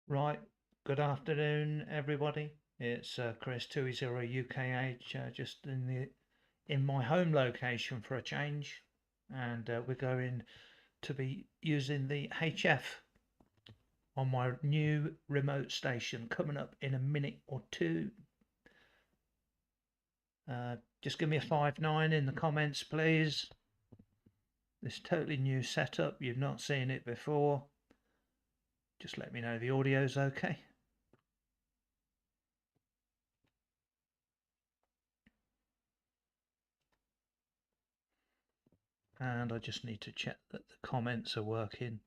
Right, good afternoon, everybody. It's Chris 20 UKH, just in my home location for a change, and we're going to be using the HF on my new remote station coming up in a minute or two. Just give me a 5-9 in the comments, please. This totally new setup, you've not seen it before. Just let me know the audio's okay. And I just need to check that the comments are working.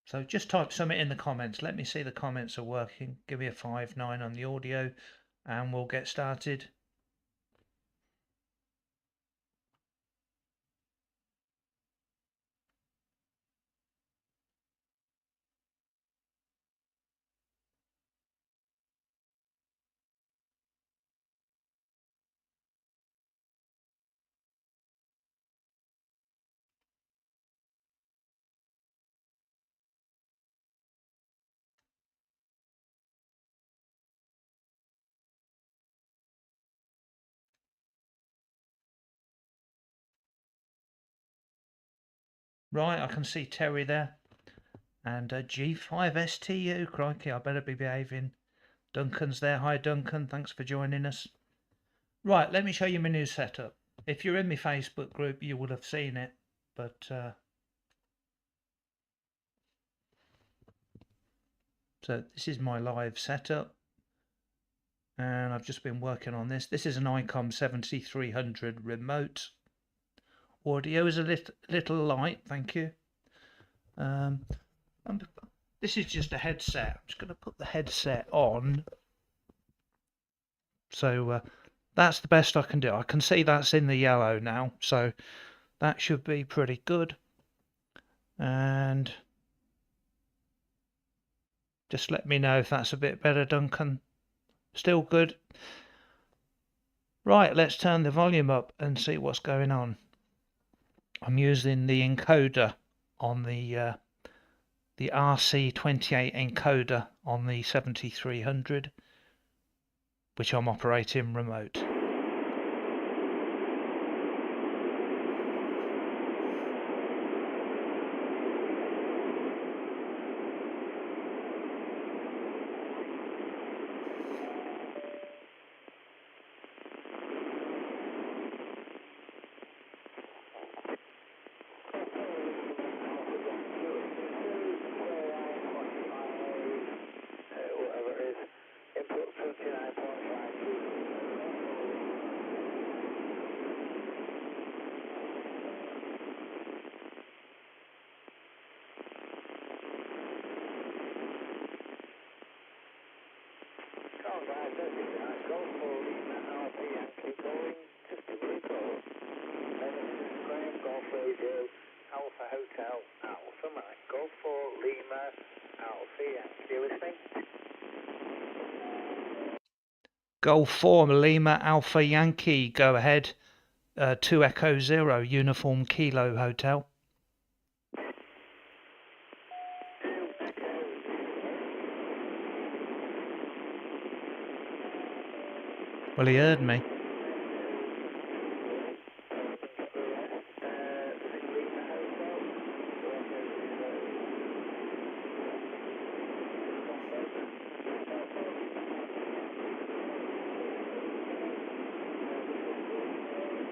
So just type something in the comments. Let me see the comments are working. Give me a 5-9 on the audio and we'll get started. Right, I can see Terry there. And G5STU, crikey, I better be behaving. Duncan's there. Hi, Duncan. Thanks for joining us. Right, let me show you my new setup. If you're in my Facebook group, you would have seen it. But so this is my live setup. And I've just been working on this. This is an ICOM 7300 remote. Audio is a little light, thank you. This is just a headset. I'm just going to put the headset on. So that's the best I can do. I can see that's in the yellow now, so that should be pretty good. And just let me know if that's a bit better, Duncan. Still good. Right, let's turn the volume up and see what's going on. I'm using the encoder on the RC28 encoder on the 7300, which I'm operating remote. Alpha Hotel Alpha Mike, Golf 4 Lima Alpha Yankee, listening? Golf 4 Lima Alpha Yankee, go ahead. 2 Echo 0 Uniform Kilo Hotel. Well, he heard me.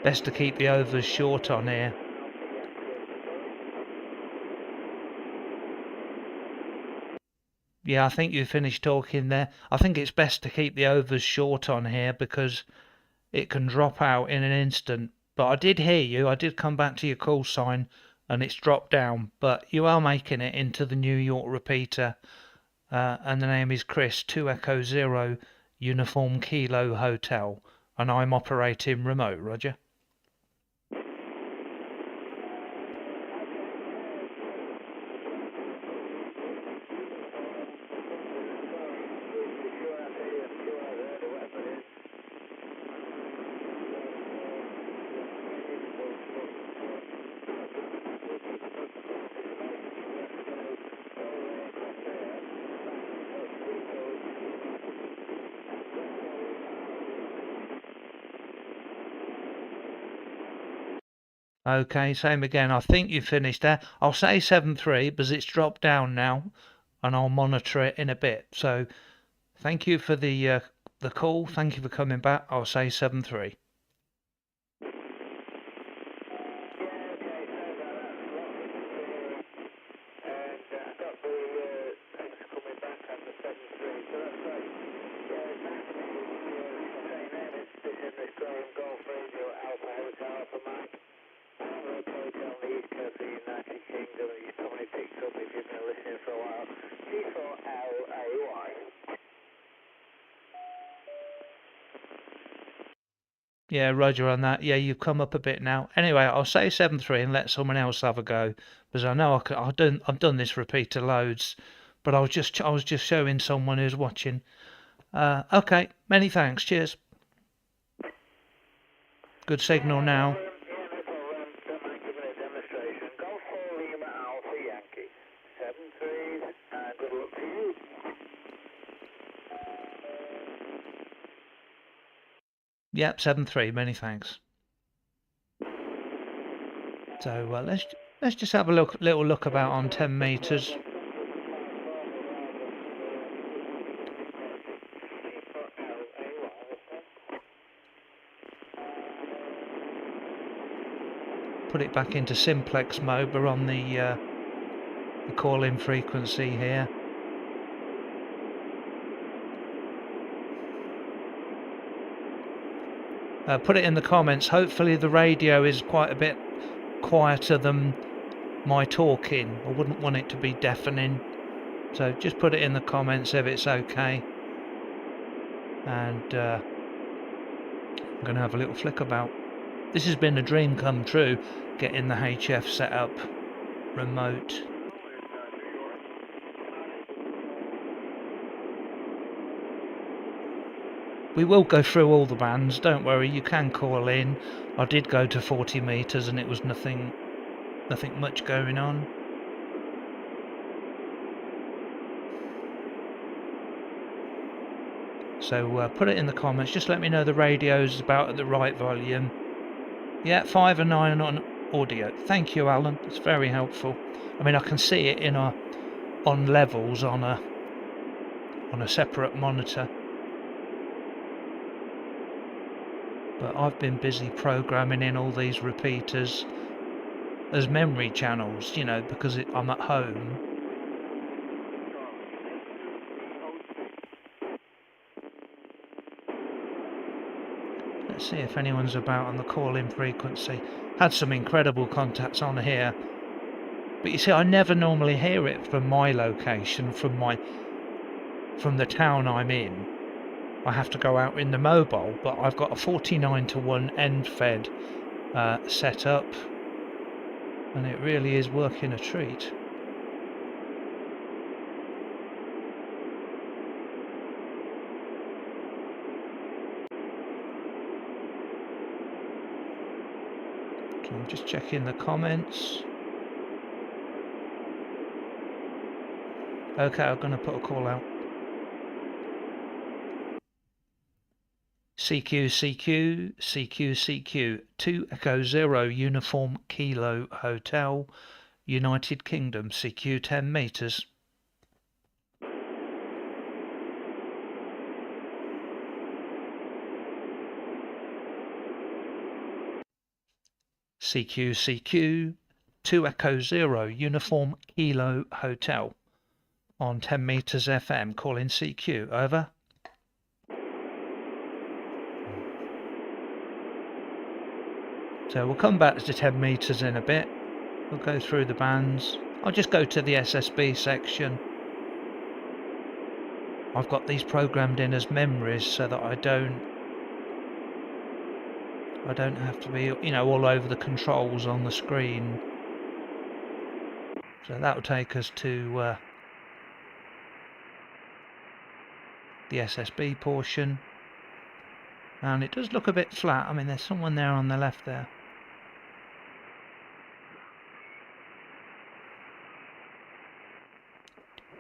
Best to keep the overs short on here. Yeah, I think you finished talking there. I think it's best to keep the overs short on here because it can drop out in an instant. But I did hear you. I did come back to your call sign and it's dropped down. But you are making it into the New York repeater. And the name is Chris, 2 Echo 0 Uniform Kilo Hotel. And I'm operating remote, Roger. Okay, same again. I think you finished there. I'll say 7.3 because it's dropped down now, and I'll monitor it in a bit. So thank you for the call. Thank you for coming back. I'll say 7.3. Yeah, Roger on that. Yeah, you've come up a bit now. Anyway, I'll say 7.3 and let someone else have a go because I know I've done this repeater loads, but I was just showing someone who's watching. Okay, many thanks. Cheers. Good signal now. Yep, 7.3. Many thanks. So let's just have a little look about on 10 meters. Put it back into simplex mode. We're on the call-in frequency here. Put it in the comments. Hopefully the radio is quite a bit quieter than my talking. I wouldn't want it to be deafening. So just put it in the comments if it's okay. And I'm going to have a little flick about. This has been a dream come true, getting the HF set up remote. We will go through all the bands, don't worry, you can call in. I did go to 40 meters and it was nothing much going on. So put it in the comments, just let me know the radio's about at the right volume. Yeah, 5 and 9 on audio. Thank you, Alan, it's very helpful. I mean, I can see it in on levels on a separate monitor. But I've been busy programming in all these repeaters as memory channels, you know, because I'm at home. Let's see if anyone's about on the call-in frequency. Had some incredible contacts on here. But you see, I never normally hear it from my location, from the town I'm in. I have to go out in the mobile, but I've got a 49-to-1 end fed set up, and it really is working a treat. So I'm just checking the comments. Okay, I'm going to put a call out. CQ, CQ, CQ, CQ, 2 Echo 0 Uniform Kilo Hotel, United Kingdom, CQ 10 meters. CQ, CQ, 2 Echo 0 Uniform Kilo Hotel, on 10 meters FM, calling CQ, over. So we'll come back to 10 meters in a bit. We'll go through the bands. I'll just go to the SSB section. I've got these programmed in as memories so that I don't have to be, you know, all over the controls on the screen. So that will take us to the SSB portion. And it does look a bit flat. I mean, there's someone there on the left there.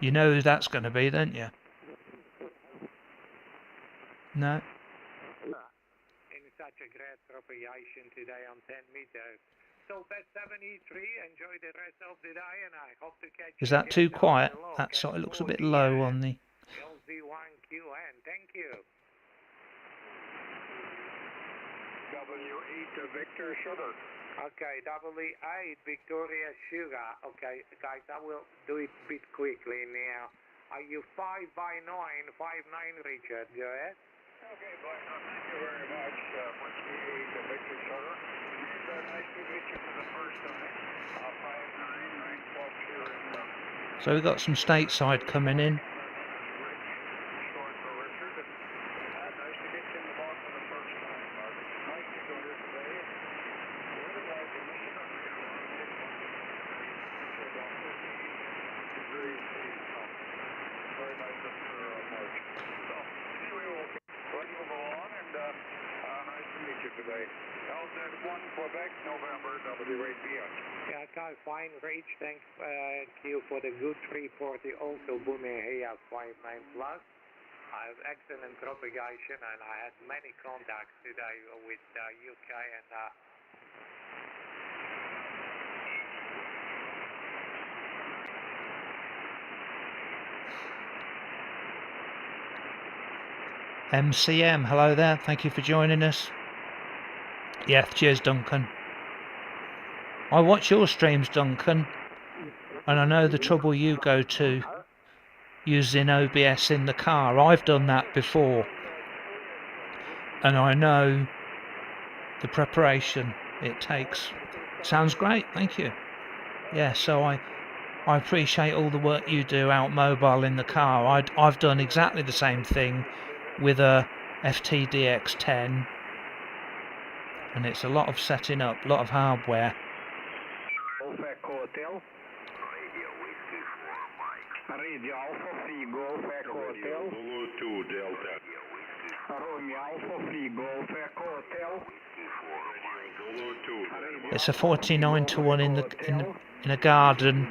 You know who that's going to be, don't you? No? In such a great propagation today on 10 meters. Sultan 73, enjoy the rest of the day, and I hope to catch Is you that too again quiet? down below. That side looks a bit 40 low on the... LZ1QN. Thank you. W8 to Victor Sugar. Okay, W8 Victoria Sugar. Okay, guys, I will do it a bit quickly now. Are you 5 by 9, 5'9", Richard? Go ahead. Okay, Black, thank you very much. Whiskey 8 to Victor Sugar. Nice to meet you for the first time. 5'9", 9'12" here in So we've got some stateside coming in. short for Richard. Nice to get you in the box for the first time, Mark. Nice to go here today. Really like the mission up here. Very nice up here, Mark. So, anyway, we'll move along, and nice to meet you today. LZ1 Quebec, November, W8BS. Yeah, okay, fine, Rich. Thank you for the good report. Also, booming here 5'9 plus. I have excellent propagation, and I had many contacts today with UK and MCM, hello there. Thank you for joining us. Yeah, cheers, Duncan. I watch your streams, Duncan, and I know the trouble you go to using OBS in the car. I've done that before, and I know the preparation it takes. Sounds great, thank you. Yeah, so I appreciate all the work you do out mobile in the car. I've done exactly the same thing with a FTDX10, and it's a lot of setting up, a lot of hardware. Hotel. Radio Alpha Free Golf Echo Hotel. Zulu 2 Delta. Romeo Alpha Free Golf Echo Hotel. Zulu 2. It's a 49 to 1 in a garden,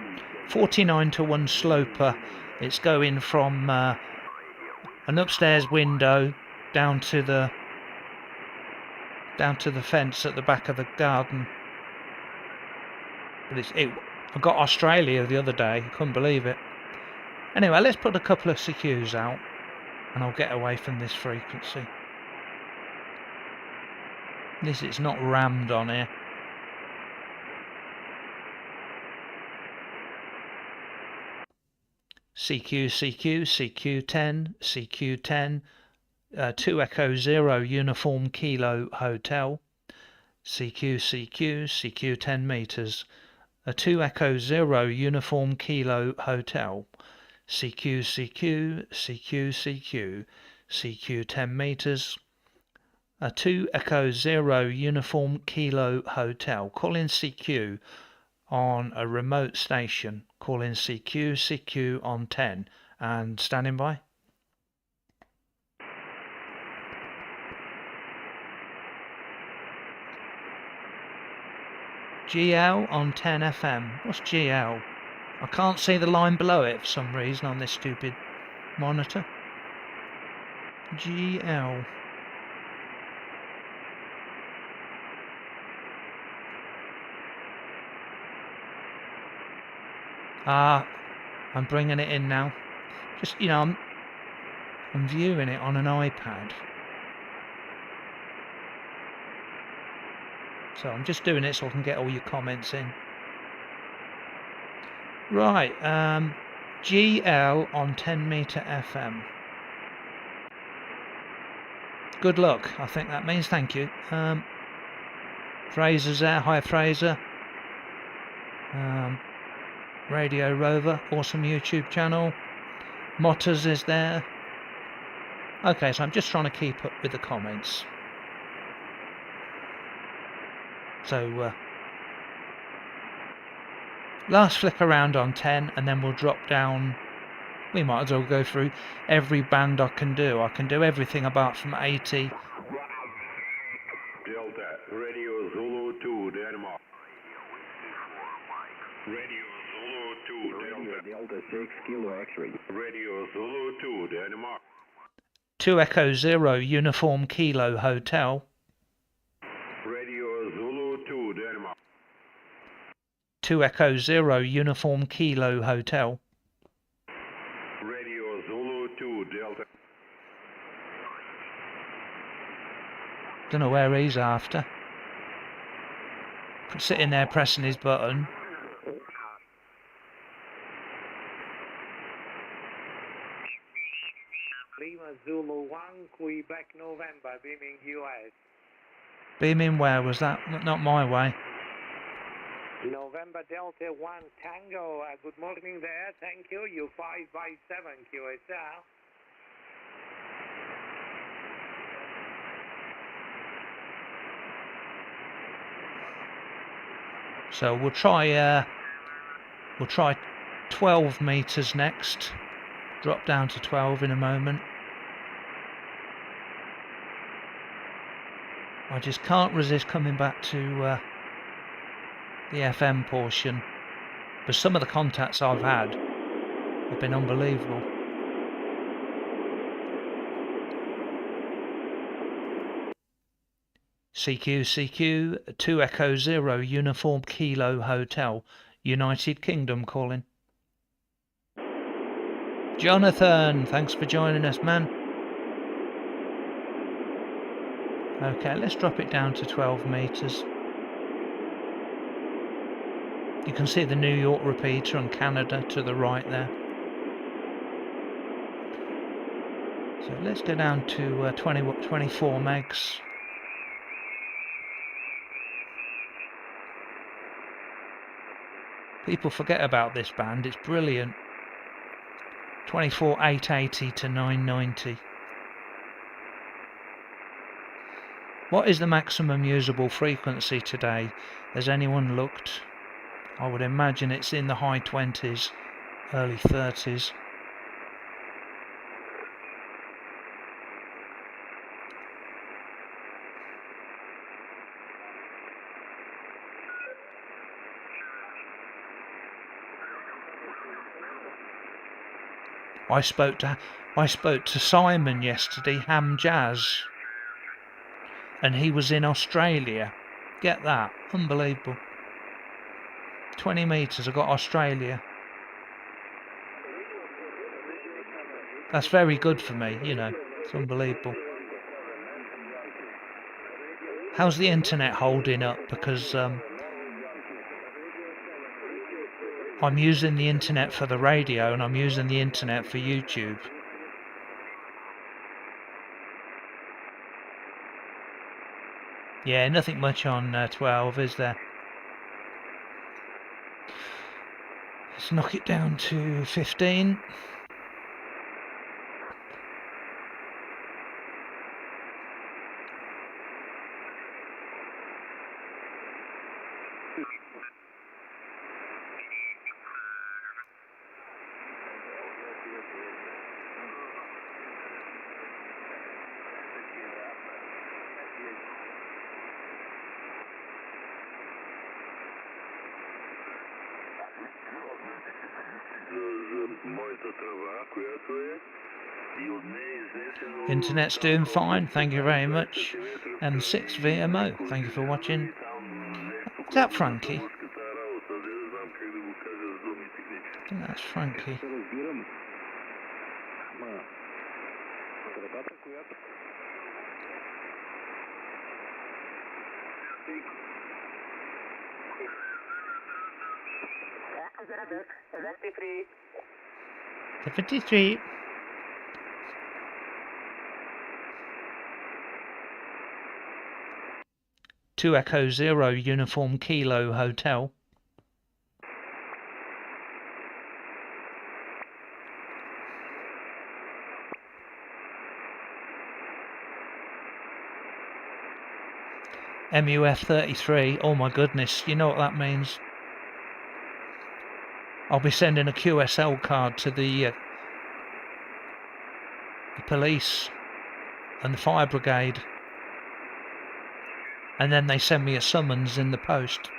49 to 1 sloper. It's going from an upstairs window down to the fence at the back of the garden. But I got Australia the other day. Couldn't believe it. Anyway, let's put a couple of CQs out, and I'll get away from this frequency. At least it's not rammed on here. CQ, CQ, CQ10, CQ10, 2 Echo 0 Uniform Kilo Hotel. CQ, CQ, CQ 10 meters. A 2 Echo 0 Uniform Kilo Hotel. CQ, CQ, CQ, CQ, CQ 10 meters. A 2 Echo 0 Uniform Kilo Hotel. Call in CQ on a remote station. Call in CQ, CQ on 10. And standing by. GL on 10 FM. What's GL? I can't see the line below it for some reason on this stupid monitor. GL. I'm bringing it in now. Just, you know, I'm viewing it on an iPad. So I'm just doing it so I can get all your comments in. Right, GL on 10 meter FM. Good luck, I think that means. Thank you. Fraser's there. Hi, Fraser. Radio Rover, awesome YouTube channel. Motters is there. Okay, so I'm just trying to keep up with the comments. So, last flick around on 10, and then we'll drop down. We might as well go through every band I can do. I can do everything apart from 80. Delta. Radio Zulu 2 Denmark. Radio Zulu 2 Delta. Delta 6 Kilo X-ray. Radio Zulu 2 Denmark. 2 Echo 0 Uniform Kilo Hotel. Radio Zulu 2 Denmark. 2 Echo Zero Uniform Kilo Hotel. Radio Zulu 2 Delta. Don't know where he's after. Sitting there pressing his button. Lima Zulu 1, Quebec, November, beaming US. Beaming where was that? Not my way. November Delta 1 Tango, good morning there, thank you. You 5/7 QSL. So we'll try 12 meters next. Drop down to 12 in a moment. I just can't resist coming back to the FM portion, but some of the contacts I've had have been unbelievable. CQ 2 Echo Zero Uniform Kilo Hotel, United Kingdom calling. Jonathan, thanks for joining us, man. Okay, let's drop it down to 12 meters. You can see the New York repeater and Canada to the right there. So let's go down to 24 megs. People forget about this band, it's brilliant. 24,880 to 990. What is the maximum usable frequency today? Has anyone looked? I would imagine it's in the high 20s, early 30s. I spoke to Simon yesterday, Ham Jazz, and he was in Australia. Get that? Unbelievable. 20 meters, I got Australia. That's very good for me, you know. It's unbelievable. How's the internet holding up? Because I'm using the internet for the radio and I'm using the internet for YouTube. Yeah, nothing much on 12, is there? Let's knock it down to 15. Internet's doing fine, thank you very much. And 6 VMO, thank you for watching. Is that Frankie? I think that's Frankie. The 53. Two Echo Zero Uniform Kilo Hotel. MUF 33. Oh my goodness, you know what that means. I'll be sending a QSL card to the police and the fire brigade, and then they send me a summons in the post.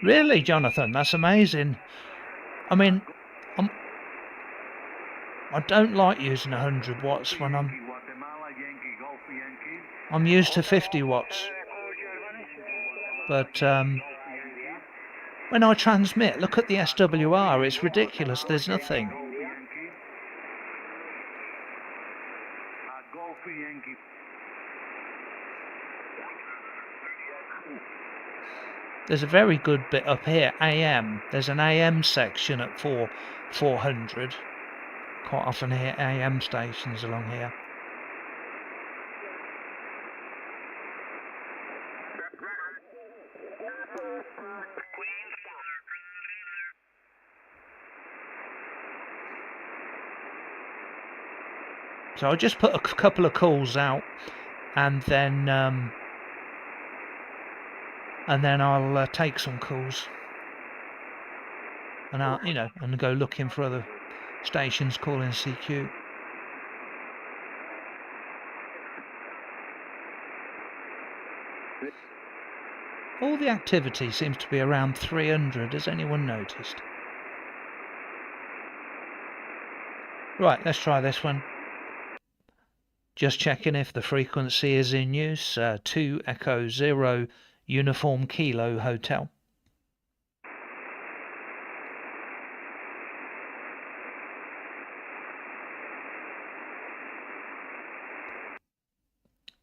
Really, Jonathan? That's amazing. I mean, I don't like using 100 watts when I'm used to 50 watts. But when I transmit, look at the SWR, it's ridiculous, there's nothing. There's a very good bit up here, AM. There's an AM section at 400. Quite often hear AM stations along here. So I'll just put a couple of calls out, and then I'll take some calls, and I'll and go looking for other stations calling CQ. All the activity seems to be around 300. Has anyone noticed? Right, let's try this one. Just checking if the frequency is in use. 2 Echo 0 Uniform Kilo Hotel.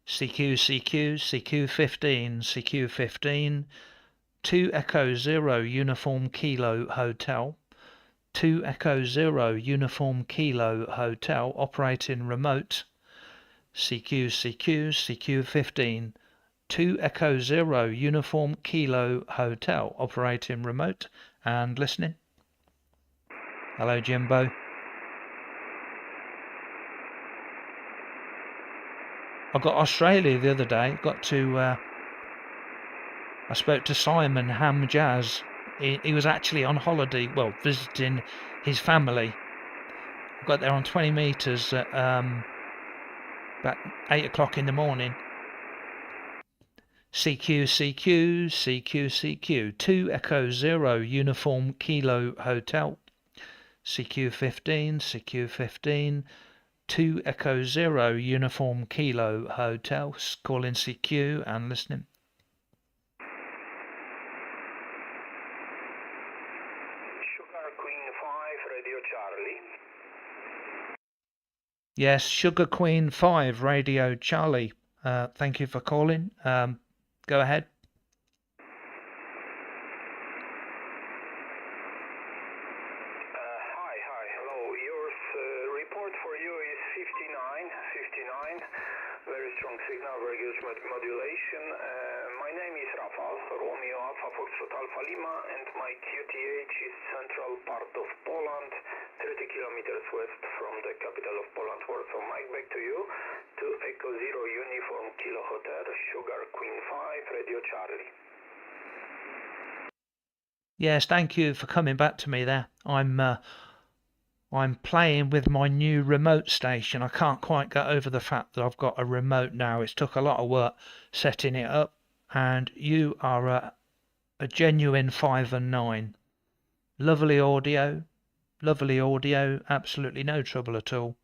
CQ15, 2 Echo 0 Uniform Kilo Hotel. 2 Echo 0 Uniform Kilo Hotel, operating remote. CQ15, 2 Echo 0 Uniform Kilo Hotel, operating remote and listening. Hello, Jimbo. I got Australia the other day. I spoke to Simon Ham Jazz. He was actually on holiday, well, visiting his family. I got there on 20 metres at about 8 o'clock in the morning. CQ, 2 Echo 0 Uniform Kilo Hotel. CQ15, 2 Echo 0 Uniform Kilo Hotel. Calling CQ and listening. Sugar Queen 5, Radio Charlie. Yes, Sugar Queen 5, Radio Charlie. Thank you for calling. Go ahead. Hi, hello. Your report for you is 59. Very strong signal, very good modulation. My name is Rafał, Romeo Alpha Foxtrot Alpha Lima, and my QTH is central part of Poland, 30 kilometers west from the capital of Poland, Warsaw. Mike, back to you. 2 Echo 0 Uniform Kilo Hotel, Sugar Queen 5, Radio Charlie. Yes, thank you for coming back to me there. I'm playing with my new remote station. I can't quite get over the fact that I've got a remote now. It's took a lot of work setting it up, and you are a genuine 5 and 9. Lovely audio, absolutely no trouble at all.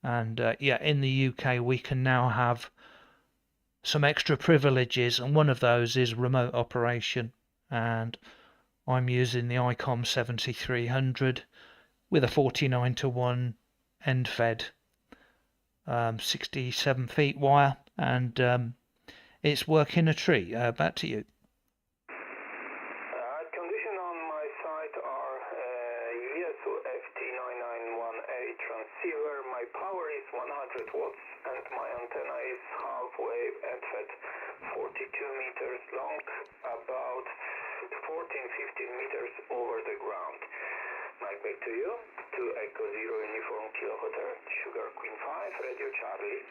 And yeah, in the UK we can now have some extra privileges, and one of those is remote operation. And I'm using the ICOM 7300 with a 49:1 end fed 67 feet wire, and it's working a treat. Back to you. Condition on my side are ESO FT9918 transceiver. My power is 100 watts and my antenna is half wave end fed, 42 meters long, about 14-15 meters over the ground. Mike, back to you. 2 Echo 0 Uniform Kilo Hotel, Sugar Queen 5, Radio Charlie.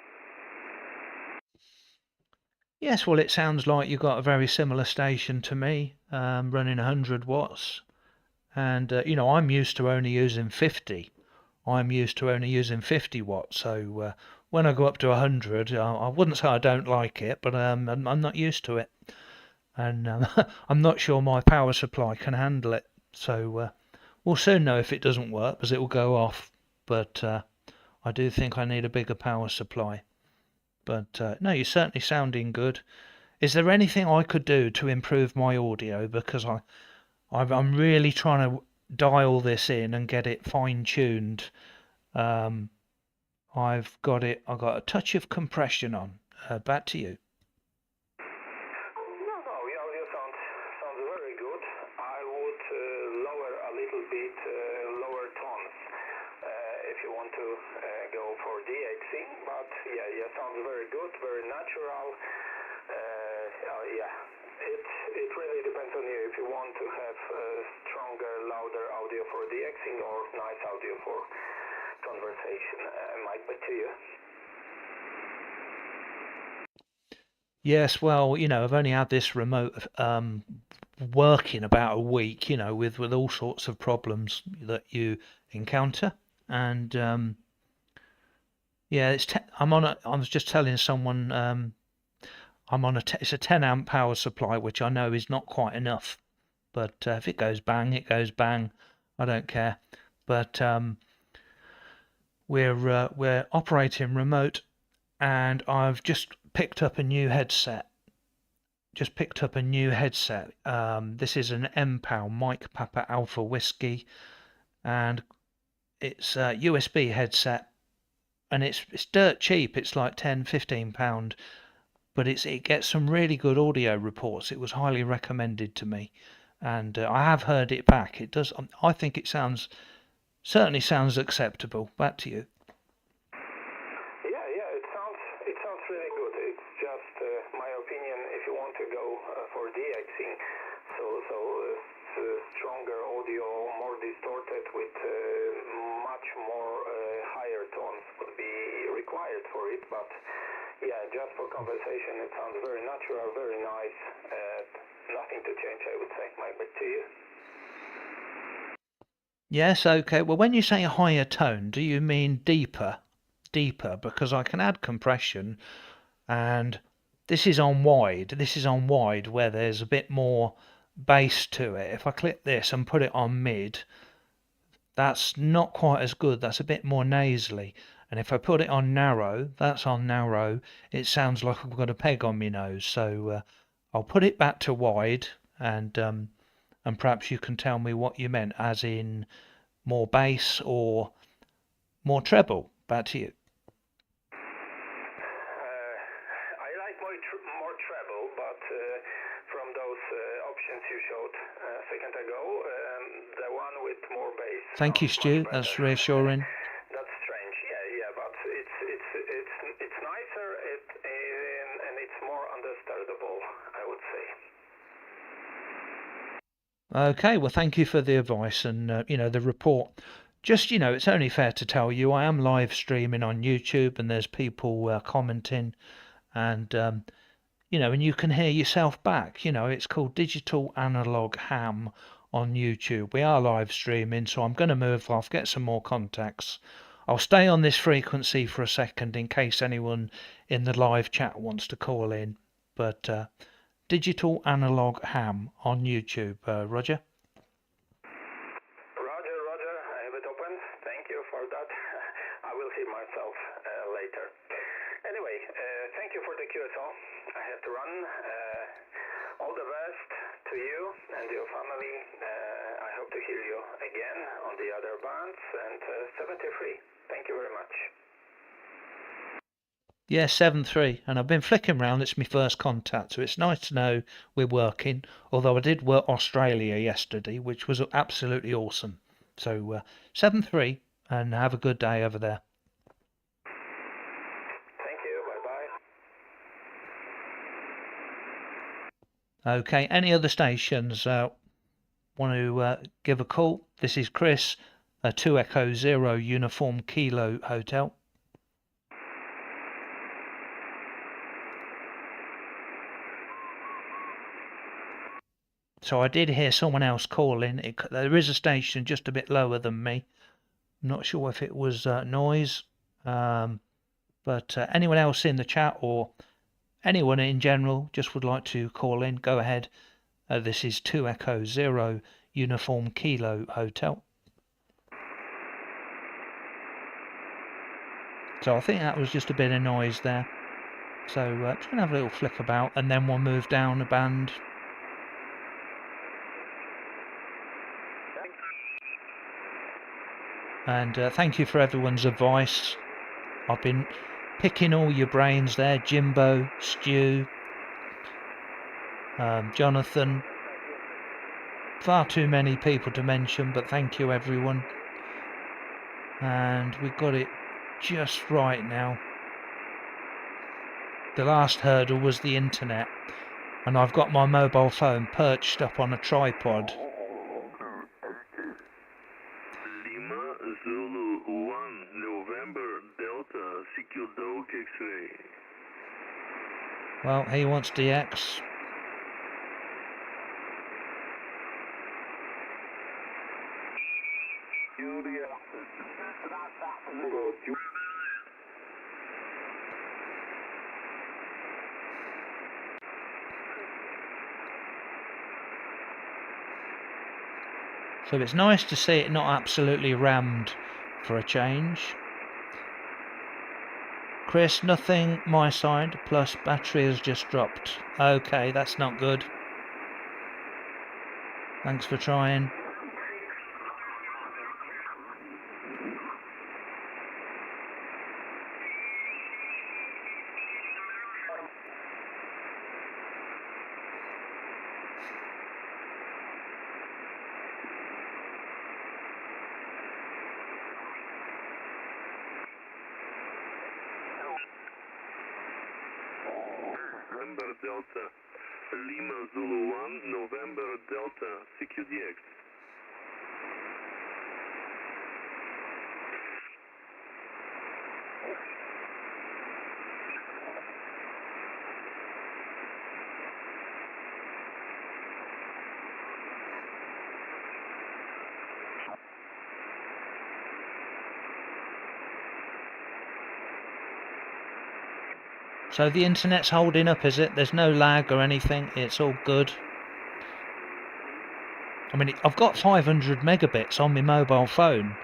Yes, well, it sounds like you've got a very similar station to me, running 100 watts. And, I'm used to only using 50. I'm used to only using 50 watts. So when I go up to 100, I wouldn't say I don't like it, but I'm not used to it. And I'm not sure my power supply can handle it. So we'll soon know if it doesn't work, because it will go off but I do think I need a bigger power supply. But no, you're certainly sounding good. Is there anything I could do to improve my audio? Because I'm really trying to dial this in and get it fine-tuned. I've got a touch of compression on. Back to you. No, your audio sounds very good. I would lower a little bit, lower tones, if you want to go for de-axing. But yeah, sounds very good, very natural. It really depends on you if you want to have stronger, louder audio for de-axing or nice audio for conversation. Mike, back to you. Yes, well, I've only had this remote working about a week, with all sorts of problems that you encounter, and I was just telling someone it's a 10 amp power supply, which I know is not quite enough, but if it goes bang, it goes bang. I don't care. But we're operating remote, and I've just picked up a new headset. This is an MPAL, Mike Papa Alpha Whiskey, and it's a USB headset, and it's dirt cheap. It's like £10-15, but it gets some really good audio reports. It was highly recommended to me, and I have heard it back. It does. I think it certainly sounds acceptable. Back to you. Yeah, it sounds really good. It's just my opinion. If you want to go for de-axing, so stronger audio, more distorted with much more higher tones would be required for it. But yeah, just for conversation, it sounds very natural, very nice. Nothing to change, I would say. Mike, back to you. Yes, okay. Well, when you say a higher tone, do you mean deeper? Because I can add compression, and this is on wide where there's a bit more bass to it. If I click this and put it on mid, that's not quite as good. That's a bit more nasally. And if I put it on narrow, it sounds like I've got a peg on my nose. So I'll put it back to wide, and perhaps you can tell me what you meant, as in more bass or more treble. Back to you. I like more treble, but from those options you showed a second ago, the one with more bass. Thank you, Stu. That's reassuring. That's strange. Yeah, but it's nicer, and it's more understandable, I would say. Okay, well, thank you for the advice and the report. Just, it's only fair to tell you I am live streaming on YouTube, and there's people commenting, and and you can hear yourself back. It's called Digital Analog Ham on YouTube. We are live streaming, so I'm going to move off, get some more contacts. I'll stay on this frequency for a second in case anyone in the live chat wants to call in. But Digital Analog Ham on YouTube. Roger? Roger, I have it open. Thank you for that. I will hear myself later. Anyway, thank you for the QSO. I have to run. All the best to you and your family. I hope to hear you again on the other bands, and 73. Thank you very much. Yeah, 7-3, and I've been flicking around. It's my first contact, so it's nice to know we're working. Although I did work Australia yesterday, which was absolutely awesome. So 7-3, and have a good day over there. Thank you. Bye-bye. Okay, any other stations want to give a call? This is Chris, 2 Echo 0 Uniform Kilo Hotel. So I did hear someone else calling. There is a station just a bit lower than me. I'm not sure if it was noise, but anyone else in the chat or anyone in general just would like to call in, go ahead. This is 2 Echo 0 Uniform Kilo Hotel. So I think that was just a bit of noise there. So just going to have a little flick about, and then we'll move down the band. And thank you for everyone's advice. I've been picking all your brains there, Jimbo, Stu, Jonathan. Far too many people to mention, but thank you everyone. And we've got it just right now. The last hurdle was the internet, and I've got my mobile phone perched up on a tripod. Lima Zulu 1 November Delta CQ Dog X-ray. Well, he wants DX. So it's nice to see it not absolutely rammed for a change. Chris, nothing my side, plus battery has just dropped. Okay, that's not good. Thanks for trying. November Delta Lima Zulu 1 November Delta CQDX. So the internet's holding up, is it? There's no lag or anything. It's all good. I mean, I've got 500 megabits on my mobile phone.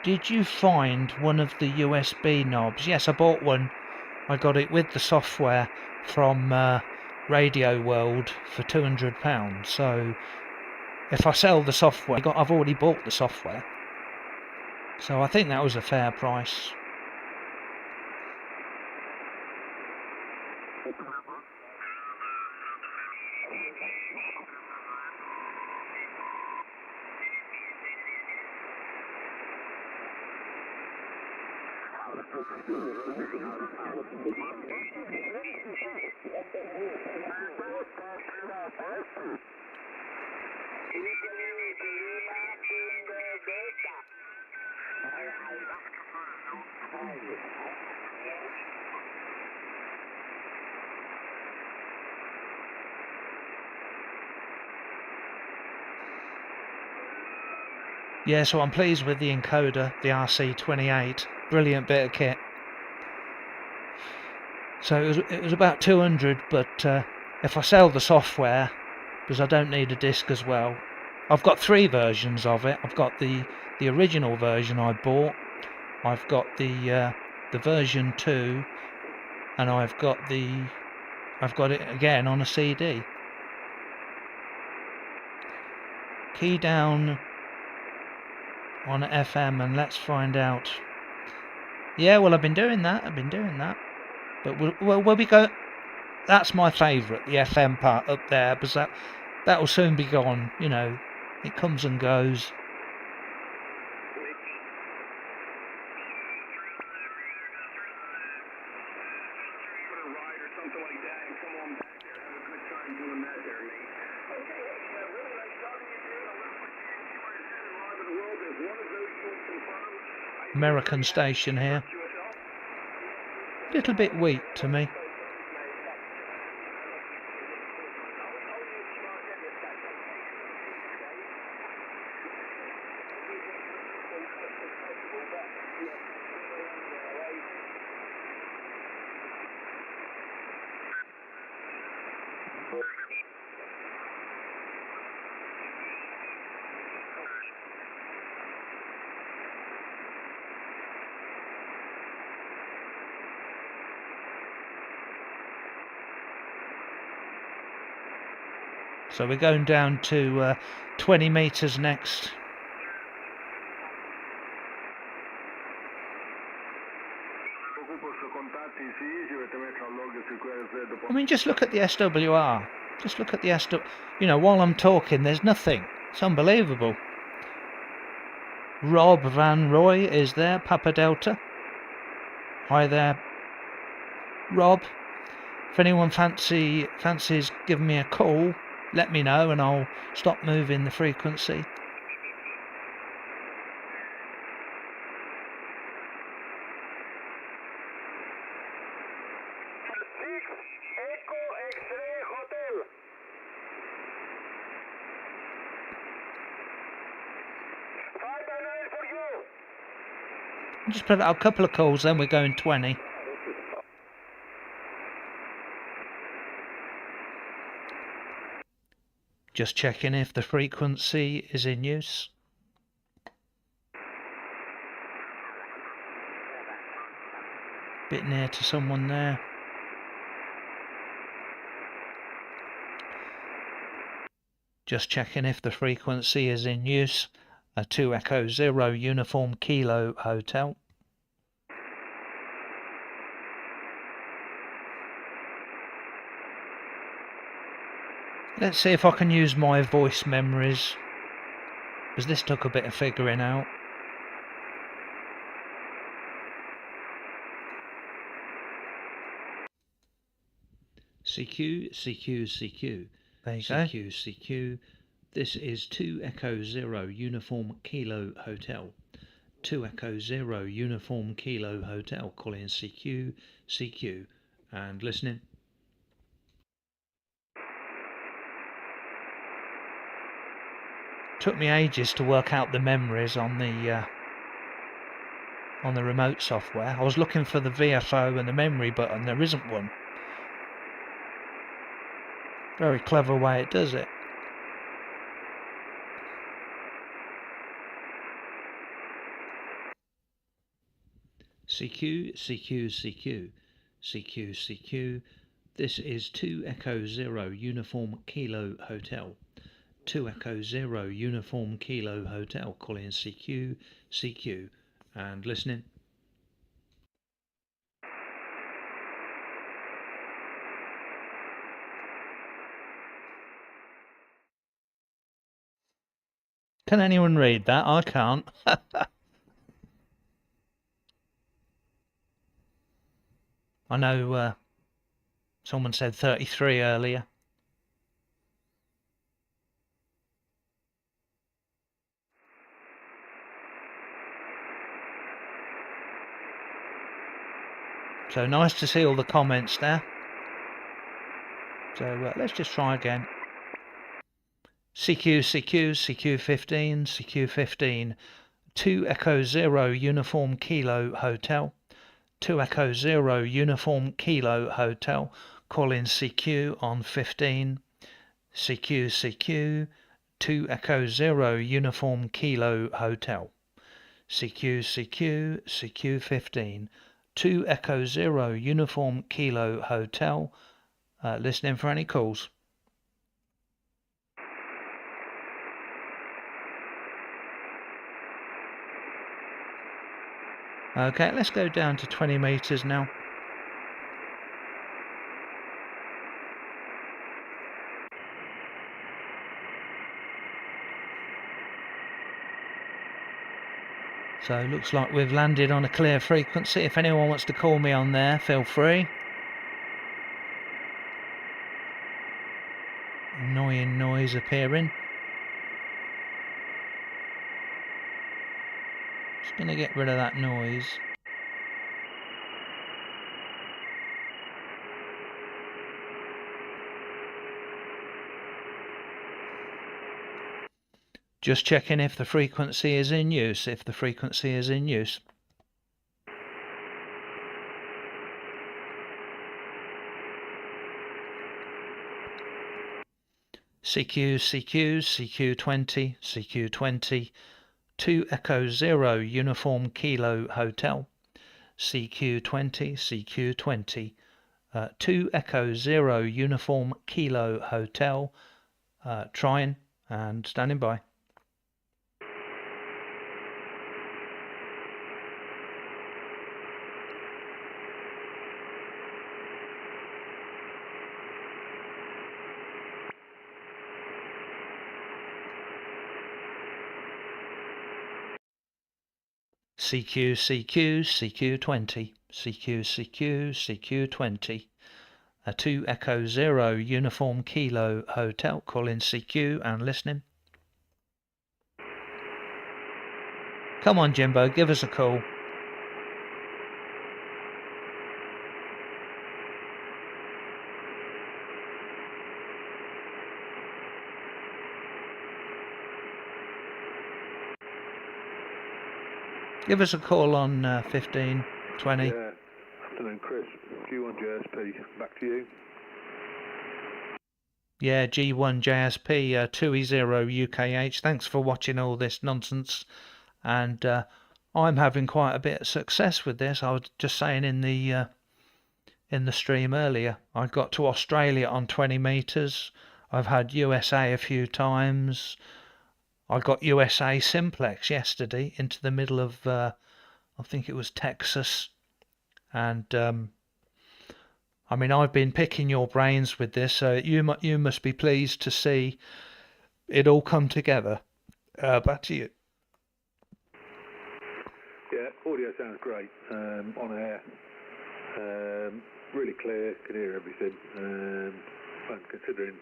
Did you find one of the USB knobs? Yes, I bought one. I got it with the software from Radio World for £200. So if I sell the software, I've already bought the software. So I think that was a fair price. Yeah, so I'm pleased with the encoder, the RC28. Brilliant bit of kit. So it was about 200, but if I sell the software, because I don't need a disc as well, I've got 3 versions of it. I've got the original version I bought, I've got the version 2, and I've got it again on a CD. Key down on FM and let's find out. Yeah, well, I've been doing that. But we'll be go. That's my favourite, the FM part up there, because that will soon be gone. You know, it comes and goes. American station here. Little bit weak to me. So we're going down to 20 meters next. I mean, just look at the SWR. Just look at the SW. You know, while I'm talking, there's nothing. It's unbelievable. Rob Van Roy is there, Papa Delta. Hi there, Rob. If anyone fancies giving me a call, let me know and I'll stop moving the frequency. Just put out a couple of calls, then we're going 20. Just checking if the frequency is in use. Bit near to someone there. Just checking if the frequency is in use. 2 Echo Zero Uniform Kilo Hotel. Let's see if I can use my voice memories, because this took a bit of figuring out. CQ, CQ, CQ. There you go. CQ, CQ. This is 2 Echo Zero Uniform Kilo Hotel. 2 Echo Zero Uniform Kilo Hotel. Calling CQ, CQ. And listening. Took me ages to work out the memories on the remote software. I was looking for the VFO and the memory button. There isn't one. Very clever way it does it. CQ, CQ, CQ. CQ, CQ. This is 2 Echo Zero Uniform Kilo Hotel. 2 Echo Zero Uniform Kilo Hotel. Calling CQ, CQ. And listening. Can anyone read that? I can't. I know someone said 33 earlier. So nice to see all the comments there. So let's just try again. CQ, CQ, CQ15, CQ15. 2 Echo Zero Uniform Kilo Hotel. 2 Echo Zero Uniform Kilo Hotel. Calling CQ on 15. CQ, CQ. 2 Echo Zero Uniform Kilo Hotel. CQ, CQ, CQ15. 2 Echo Zero Uniform Kilo Hotel. Listening for any calls. Okay, let's go down to 20 meters now. So it looks like we've landed on a clear frequency. If anyone wants to call me on there, feel free. Annoying noise appearing. Just going to get rid of that noise. Just checking if the frequency is in use. If the frequency is in use. CQ, CQ, CQ20, CQ20. 2 Echo Zero Uniform Kilo Hotel. CQ20, CQ20. 2 Echo Zero Uniform Kilo Hotel. trying and standing by. CQ, CQ, CQ20, CQ, CQ, CQ20. 2 Echo 0 Uniform Kilo Hotel, calling CQ and listening. Come on, Jimbo, give us a call. Give us a call on 1520. Yeah. Afternoon, Chris. G1JSP. Back to you. Yeah, G1JSP 2E0 UKH. Thanks for watching all this nonsense. And I'm having quite a bit of success with this. I was just saying in the stream earlier, I got to Australia on 20 meters. I've had USA a few times. I got USA simplex yesterday into the middle of I think it was Texas. And I mean, I've been picking your brains with this, so you must be pleased to see it all come together. Back to you. Yeah, audio sounds great on air. Really clear, can hear everything. And considering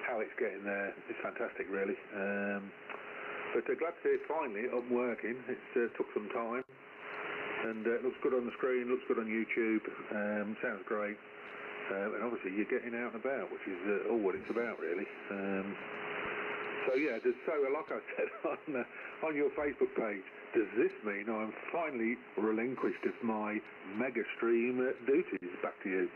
how it's getting there, it's fantastic, really. But glad to see it finally up and working. It took some time, and it looks good on the screen, looks good on YouTube. Sounds great. And obviously you're getting out and about, which is all what it's about, really. So yeah, like I said on your Facebook page, does this mean I'm finally relinquished of my mega stream duties? Back to you.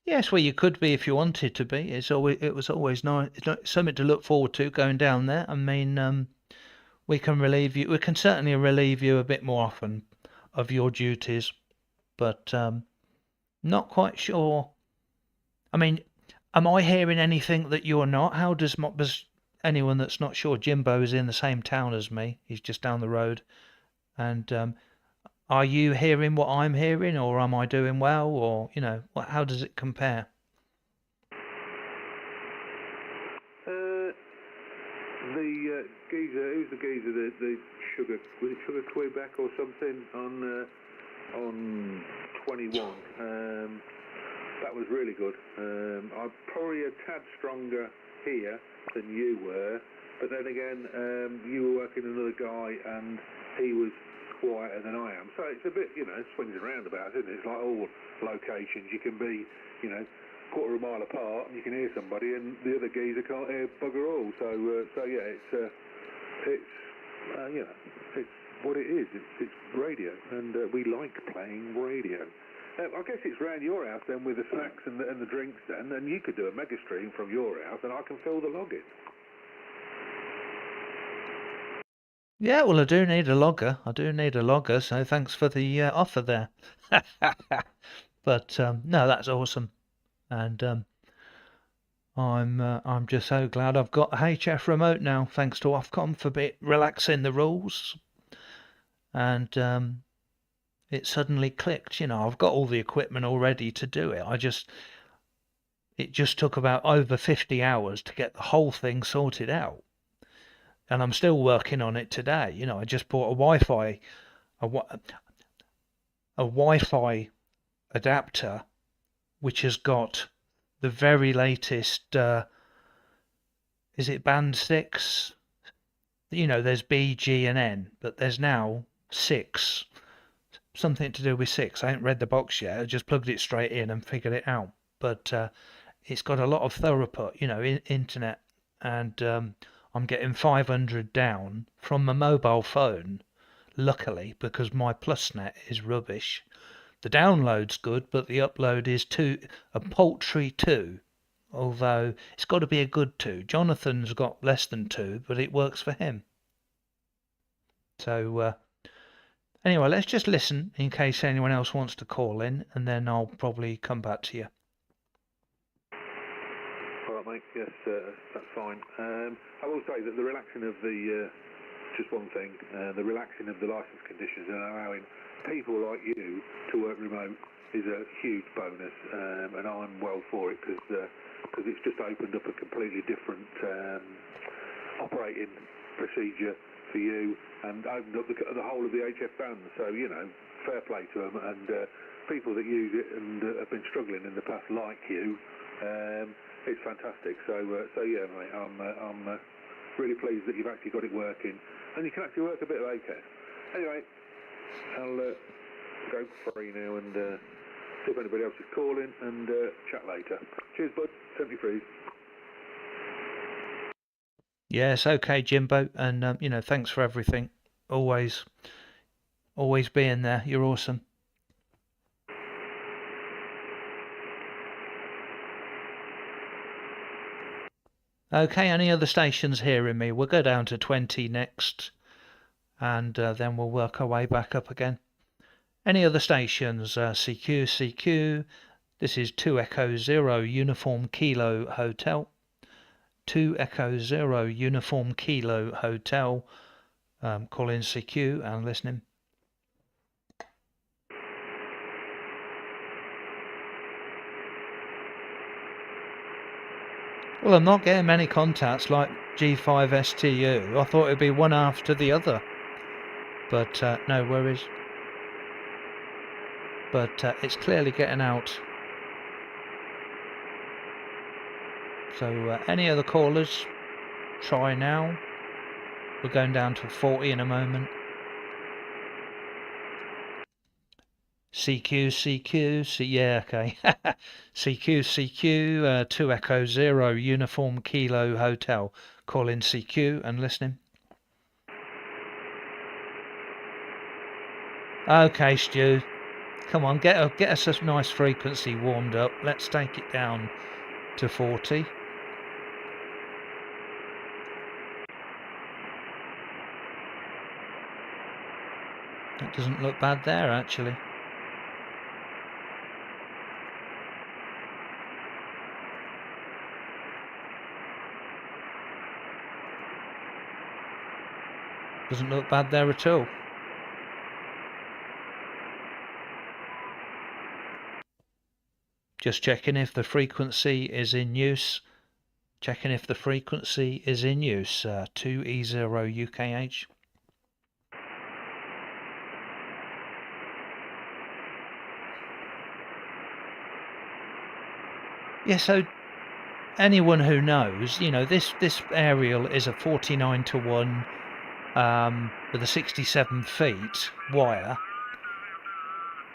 Yes, well, you could be if you wanted to be. It was always nice. It's something to look forward to going down there. I mean, we can relieve you. We can certainly relieve you a bit more often of your duties, but not quite sure. I mean, am I hearing anything that you're not? How does anyone that's not sure? Jimbo is in the same town as me. He's just down the road, and are you hearing what I'm hearing, or am I doing well, or how does it compare? The geezer, who's the geezer? The sugar, was it Sugar Quebec or something on 21? That was really good. I'm probably a tad stronger here than you were, but then again, you were working with another guy and he was quieter than I am. So it's a bit, swings and roundabouts, isn't it? It's like all locations. You can be, quarter of a mile apart and you can hear somebody and the other geezer can't hear bugger all. So yeah, it's what it is. It's radio, and we like playing radio. I guess it's round your house then with the snacks and the drinks then, and you could do a mega stream from your house and I can fill the login. Yeah, well, I do need a logger. So thanks for the offer there. But no, that's awesome, and I'm just so glad I've got a HF remote now, thanks to Ofcom for relaxing the rules, and it suddenly clicked. I've got all the equipment all ready to do it. It just took about over 50 hours to get the whole thing sorted out. And I'm still working on it today. I just bought a Wi-Fi adapter, which has got the very latest, is it band 6? There's B, G and N, but there's now 6. Something to do with 6. I haven't read the box yet. I just plugged it straight in and figured it out. But it's got a lot of throughput, internet, and I'm getting 500 down from my mobile phone, luckily, because my PlusNet is rubbish. The download's good, but the upload is a paltry 2, although it's got to be a good 2. Jonathan's got less than 2, but it works for him. So anyway, let's just listen in case anyone else wants to call in, and then I'll probably come back to you. Mike. Yes, that's fine. I will say that the relaxing of the, just one thing, the relaxing of the licence conditions and allowing people like you to work remote is a huge bonus, and I'm well for it because it's just opened up a completely different operating procedure for you and opened up the whole of the HF band. So, you know, fair play to them, and people that use it and have been struggling in the past like you, it's fantastic. So yeah, mate, I'm really pleased that you've actually got it working, and you can actually work a bit of ACAS. Anyway, I'll go free now and see if anybody else is calling and chat later. Cheers, bud. 73. Yes, okay, Jimbo, and you know, thanks for everything. Always being there. You're awesome. Okay, any other stations hearing me? We'll go down to 20 next, and then we'll work our way back up again. Any other stations? CQ. This is 2 Echo 0 Uniform Kilo Hotel. 2 Echo 0 Uniform Kilo Hotel. Calling CQ and listening. Well, I'm not getting many contacts like G5STU. I thought it'd be one after the other. But no worries. But it's clearly getting out. So any other callers? Try now. We're going down to 40 in a moment. CQ, yeah, okay. CQ, 2 Echo 0 Uniform Kilo Hotel. Calling CQ and listening. Okay, Stu. Come on, get us a nice frequency warmed up. Let's take it down to 40. That doesn't look bad there, actually. Doesn't look bad there at all. Just checking if the frequency is in use. Checking if the frequency is in use. 2E0 UKH. Yeah, so anyone who knows, you know, this aerial is a 49:1 with a 67 feet wire.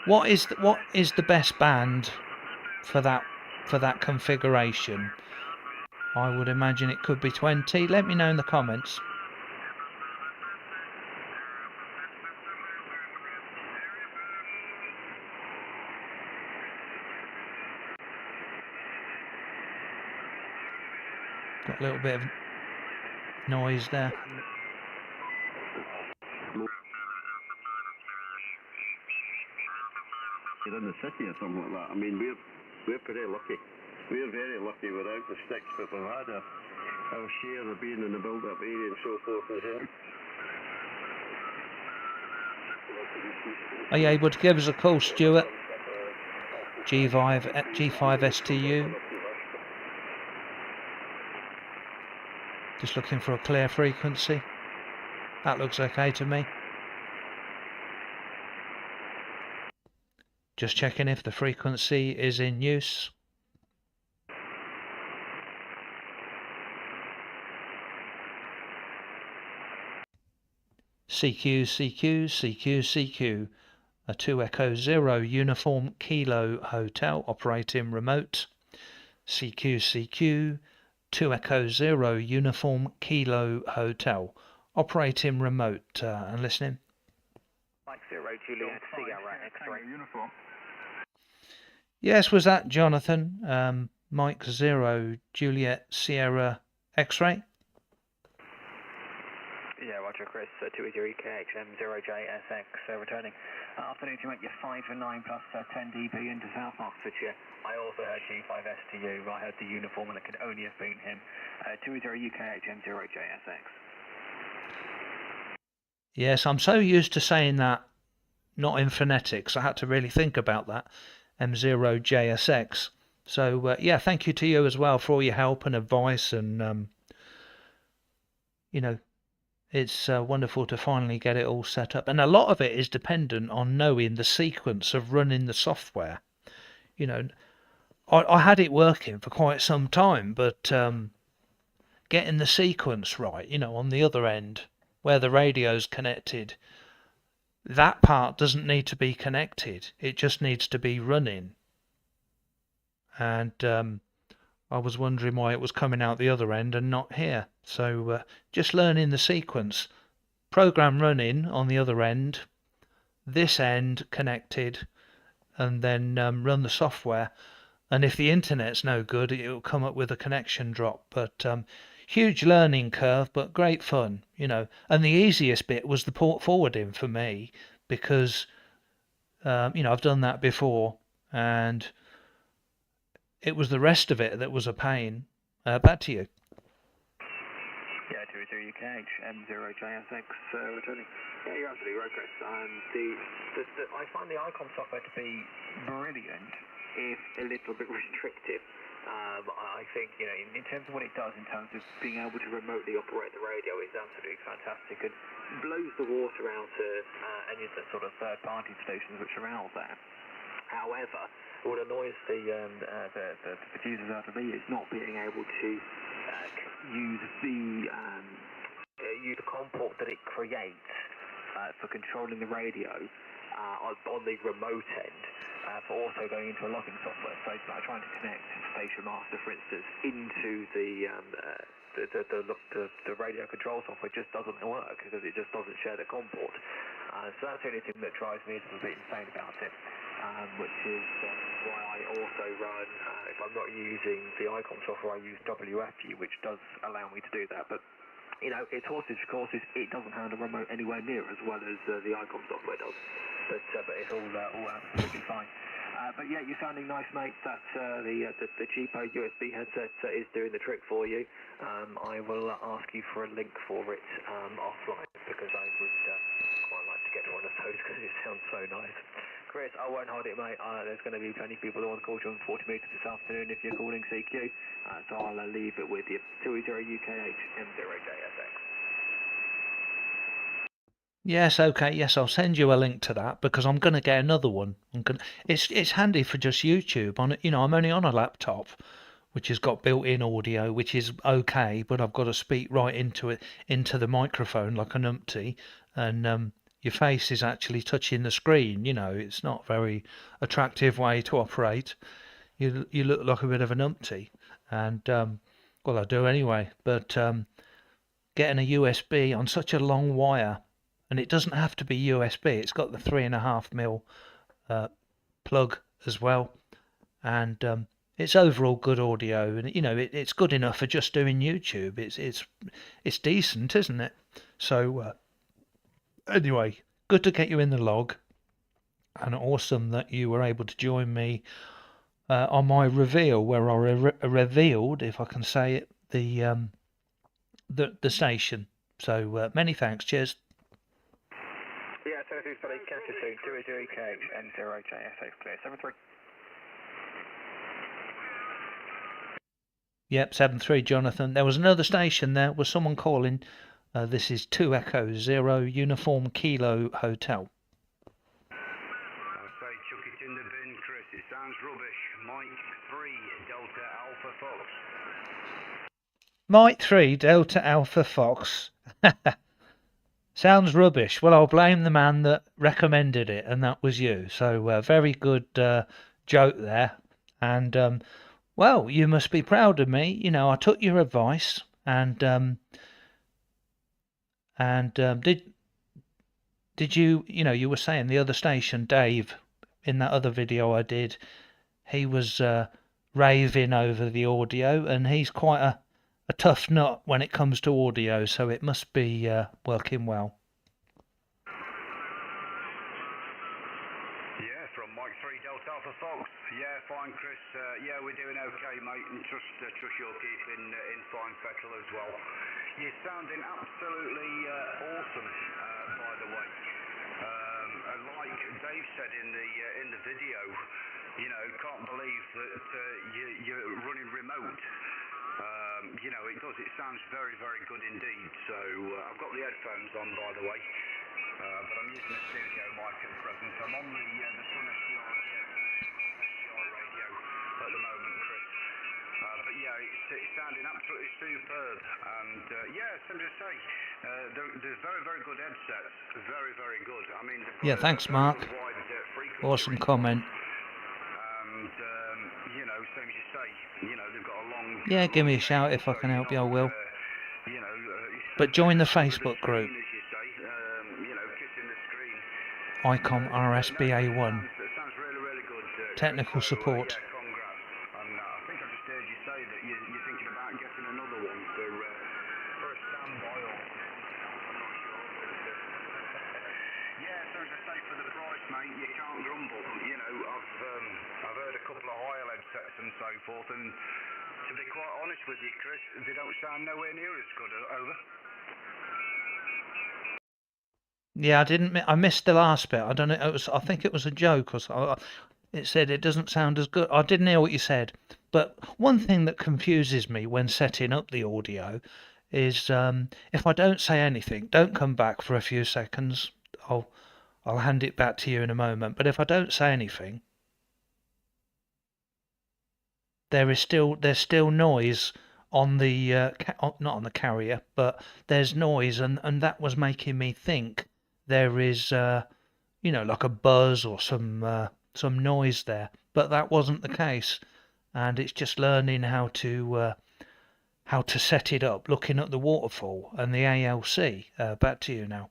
What is the best band for that configuration? I would imagine it could be 20. Let me know in the comments. Got a little bit of noise there. You're in the city or something like that. I mean, we're pretty lucky. We're very lucky without the sticks, but we've had our share of being in the build-up area and so forth as well. Are you able to give us a call, Stuart? G5STU. Just looking for a clear frequency. That looks okay to me. Just checking if the frequency is in use. CQ. A 2 Echo 0 Uniform Kilo Hotel operating remote. CQ. 2 Echo 0 Uniform Kilo Hotel operating remote and listening. Mike 0 Juliet Sierra X-ray. Uniform. Yes, was that Jonathan? Mike 0 Juliet Sierra X-ray. Yeah, Roger. Delta Chris, 280KH M0JSX, returning. Afternoon to make you 5 and 9 plus 10 dB into South Oxfordshire. I also heard G5STU, I heard the uniform and it could only have been him. 280UKH M0JSX. Yes, I'm so used to saying that, not in phonetics. I had to really think about that. M0JSX. So, yeah, thank you to you as well for all your help and advice. And, you know, it's wonderful to finally get it all set up. And a lot of it is dependent on knowing the sequence of running the software. You know, I had it working for quite some time, but getting the sequence right, you know, on the other end, where the radio's connected, that part doesn't need to be connected. It just needs to be running. And I was wondering why it was coming out the other end and not here. So just learning the sequence. Program running on the other end, this end connected, and then run the software. And if the internet's no good, it will come up with a connection drop. But huge learning curve, but great fun, you know. And the easiest bit was the port forwarding for me, because you know, I've done that before, and it was the rest of it that was a pain. Back to you. Yeah, 280UKH M0JSX, returning. Yeah, you're absolutely right, Chris. I find the ICOM software to be brilliant, if a little bit restrictive. I think, you know, in terms of what it does in terms of being able to remotely operate the radio, is absolutely fantastic and blows the water out of any of the sort of third-party stations which are out there. However, what annoys the users out of me is not being able to use the COM port that it creates for controlling the radio on the remote end. For also going into a logging software, so like trying to connect Station Master, for instance, into the radio control software just doesn't work because it just doesn't share the COM port. So that's the only thing that drives me a little bit insane about it, which is why I also run, if I'm not using the ICOM software, I use WFU, which does allow me to do that. But you know, it's horses for courses. It doesn't handle remote anywhere near as well as the ICOM software does. But it's all absolutely fine. But yeah, you're sounding nice, mate. That's the cheapo USB headset is doing the trick for you. I will ask you for a link for it offline, because I would quite like to get on a toast because it sounds so nice. Chris, I won't hold it, mate. There's going to be plenty of people who want to call you on 40 metres this afternoon if you're calling CQ. So I'll leave it with you. 280UKH M0JSX. Yes, okay, yes, I'll send you a link to that, because I'm going to get another one. It's handy for just YouTube. You know, I'm only on a laptop, which has got built-in audio, which is okay, but I've got to speak right into the microphone like an umpty, and your face is actually touching the screen. You know, it's not a very attractive way to operate. You look like a bit of an umpty, and well, I do anyway. But getting a USB on such a long wire. And it doesn't have to be USB. It's got the 3.5mm plug as well, and it's overall good audio. And you know, it's good enough for just doing YouTube. It's decent, isn't it? So anyway, good to get you in the log, and awesome that you were able to join me on my reveal, where I revealed, if I can say it, the station. So many thanks. Cheers. Yeah, 22 Spelly, catch you soon. 280UKH M0JSX, clear. 73. Yep, 73, Jonathan. There was another station there. Was someone calling? This is 2 Echo 0 Uniform Kilo Hotel. I say chuck it in the bin, Chris. It sounds rubbish. Mike 3, Delta Alpha Fox. Mike 3, Delta Alpha Fox. Sounds rubbish. Well, I'll blame the man that recommended it, and that was you. So very good joke there. And well, you must be proud of me. You know, I took your advice, and did you? You know, you were saying the other station, Dave, in that other video I did, he was raving over the audio, and he's quite a tough nut when it comes to audio, so it must be working well. Yeah, from Mike 3 Delta Alpha Fox. Yeah, fine, Chris. Yeah, we're doing okay, mate, and trust you're keeping in fine fettle as well. You're sounding absolutely awesome, by the way. And like Dave said in the video, you know, can't believe that you're running remote. You know, it does. It sounds very, very good indeed. So I've got the headphones on, by the way, but I'm using the studio mic at present. I'm on the Sun SCR radio at the moment, Chris. But yeah, it's sounding absolutely superb. And yeah, something to say. There's very, very good headsets. Very, very good. I mean, Yeah, thanks, Mark. Awesome comment. And you know, same as you say, you know, they've got a long. Yeah, give me a shout if I can help you, I will. You know, But join the Facebook group. as you say, you know, kissing the screen. ICOM RSBA1. Sounds really, really good. Technical support. Yeah, congrats. And I think I just heard you say that you're thinking about getting another one for a standby or. I'm not sure. Yeah, so as I say, for the price, mate, you can't grumble. You know, I've heard a couple of higher headsets and so forth, and to be quite honest with you, Chris, they don't sound nowhere near as good. Over. Yeah, I missed the last bit. I don't know. I think it was a joke or so. It said it doesn't sound as good. I didn't hear what you said. But one thing that confuses me when setting up the audio is if I don't say anything, don't come back for a few seconds. I'll hand it back to you in a moment. But if I don't say anything, there's still noise on the not on the carrier, but there's noise, and that was making me think there is you know, like a buzz or some noise there, but that wasn't the case, and it's just learning how to set it up, looking at the waterfall and the ALC. Back to you now.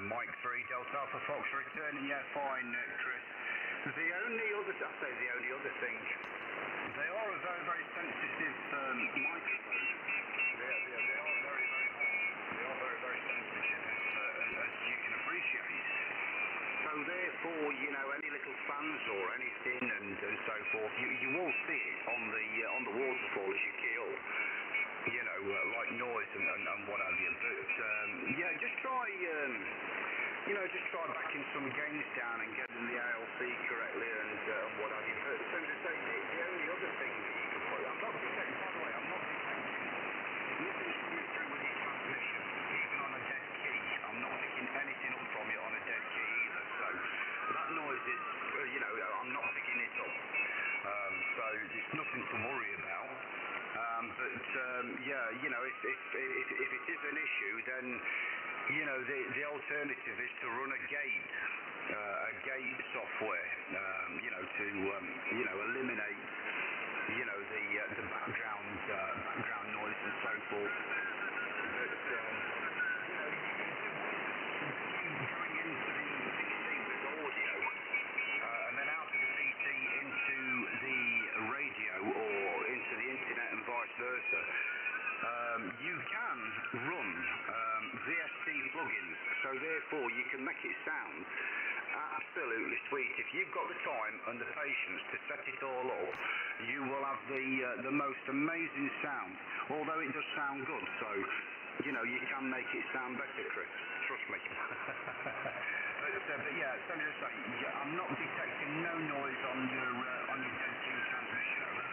Mike 3 Delta Alpha Fox returning. Yeah, fine, Chris. The only other thing, they are a very, very sensitive microphone. They are very, very hot. They are very, very sensitive, as you can appreciate. So therefore, you know, any little fans or anything and so forth, you will see it on the waterfall as you keel. You know, like noise and what have you. But yeah, just try. You know, just try backing some gains down and getting the ALC correctly and what have you. But so to say, the only other thing that you can put, I'm not detecting, by the way, I'm not detecting nothing's coming through with your transmission, even on a dead key. I'm not picking anything up from it on a dead key either. So that noise is, you know, I'm not picking it up. So it's nothing to worry about. But yeah, you know, if it is an issue, then you know the alternative is to run a gate software, you know, to you know, eliminate, you know, the background noise and so forth. But you know, you do going into the PC with audio, and then out of the PC into the radio or into the internet and vice versa. You can run VST plugins, so therefore you can make it sound absolutely sweet. If you've got the time and the patience to set it all up, you will have the most amazing sound, although it does sound good. So, you know, you can make it sound better, Chris. Trust me. But yeah, so to say, I'm not detecting no noise on your dead Q transmission. Over.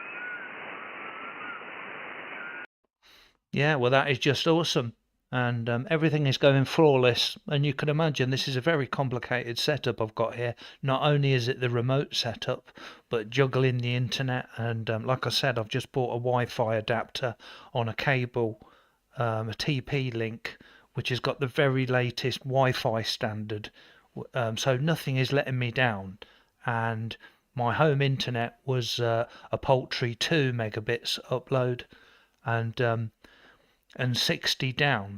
Yeah, well, that is just awesome. And everything is going flawless. And you can imagine this is a very complicated setup I've got here. Not only is it the remote setup, but juggling the internet. And like I said, I've just bought a Wi-Fi adapter on a cable, a TP-Link, which has got the very latest Wi-Fi standard. So nothing is letting me down. And my home internet was a paltry 2 megabits upload. And 60 down,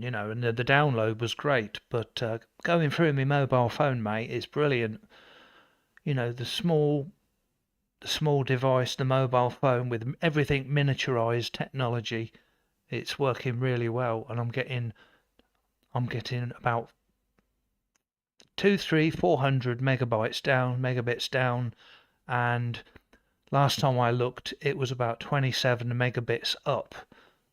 you know, and the download was great, but going through my mobile phone, mate, it's brilliant. You know, the small small device, the mobile phone, with everything miniaturized technology, it's working really well, and I'm getting about 400 megabits down, and last time I looked, it was about 27 megabits up,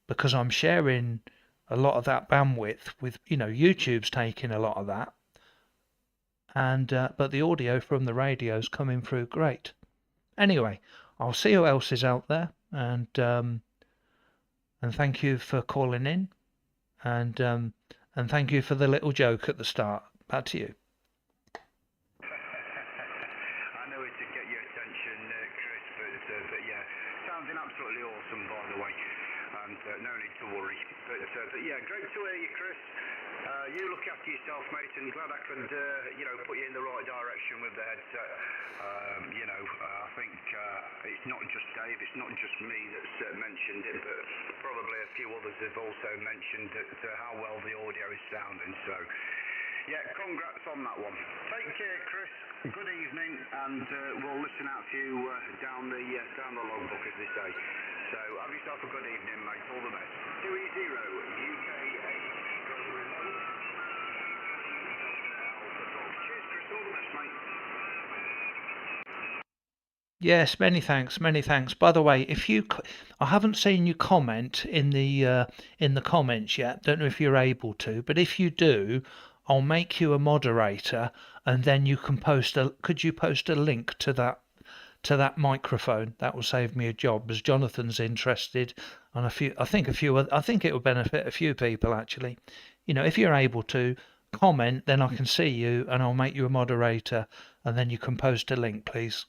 because I'm sharing a lot of that bandwidth with, YouTube's taking a lot of that, and but the audio from the radio's coming through great. Anyway, I'll see who else is out there, and thank you for calling in, and thank you for the little joke at the start. Back to you. I know it to get your attention, Chris, but yeah, sounding absolutely awesome, by the way, and no need to worry. But yeah, great to hear you, Chris. You look after yourself, mate, and glad I could, put you in the right direction with the headset. I think it's not just Dave, it's not just me that's mentioned it, but probably a few others have also mentioned how well the audio is sounding. So, yeah, congrats on that one. Take care, Chris. Good evening, and we'll listen out to you down the logbook, as they say. So, have yourself a good evening, mate. All the best. 2E0 UK 8 remote. Cheers, Chris. All the best, mate. Yes, many thanks, many thanks. By the way, I haven't seen you comment in the comments yet. Don't know if you're able to, but if you do, I'll make you a moderator, and then you can could you post a link to that microphone? That will save me a job, as Jonathan's interested, and I think it will benefit a few people actually. If you're able to comment, then I can see you, and I'll make you a moderator, and then you can post a link, please.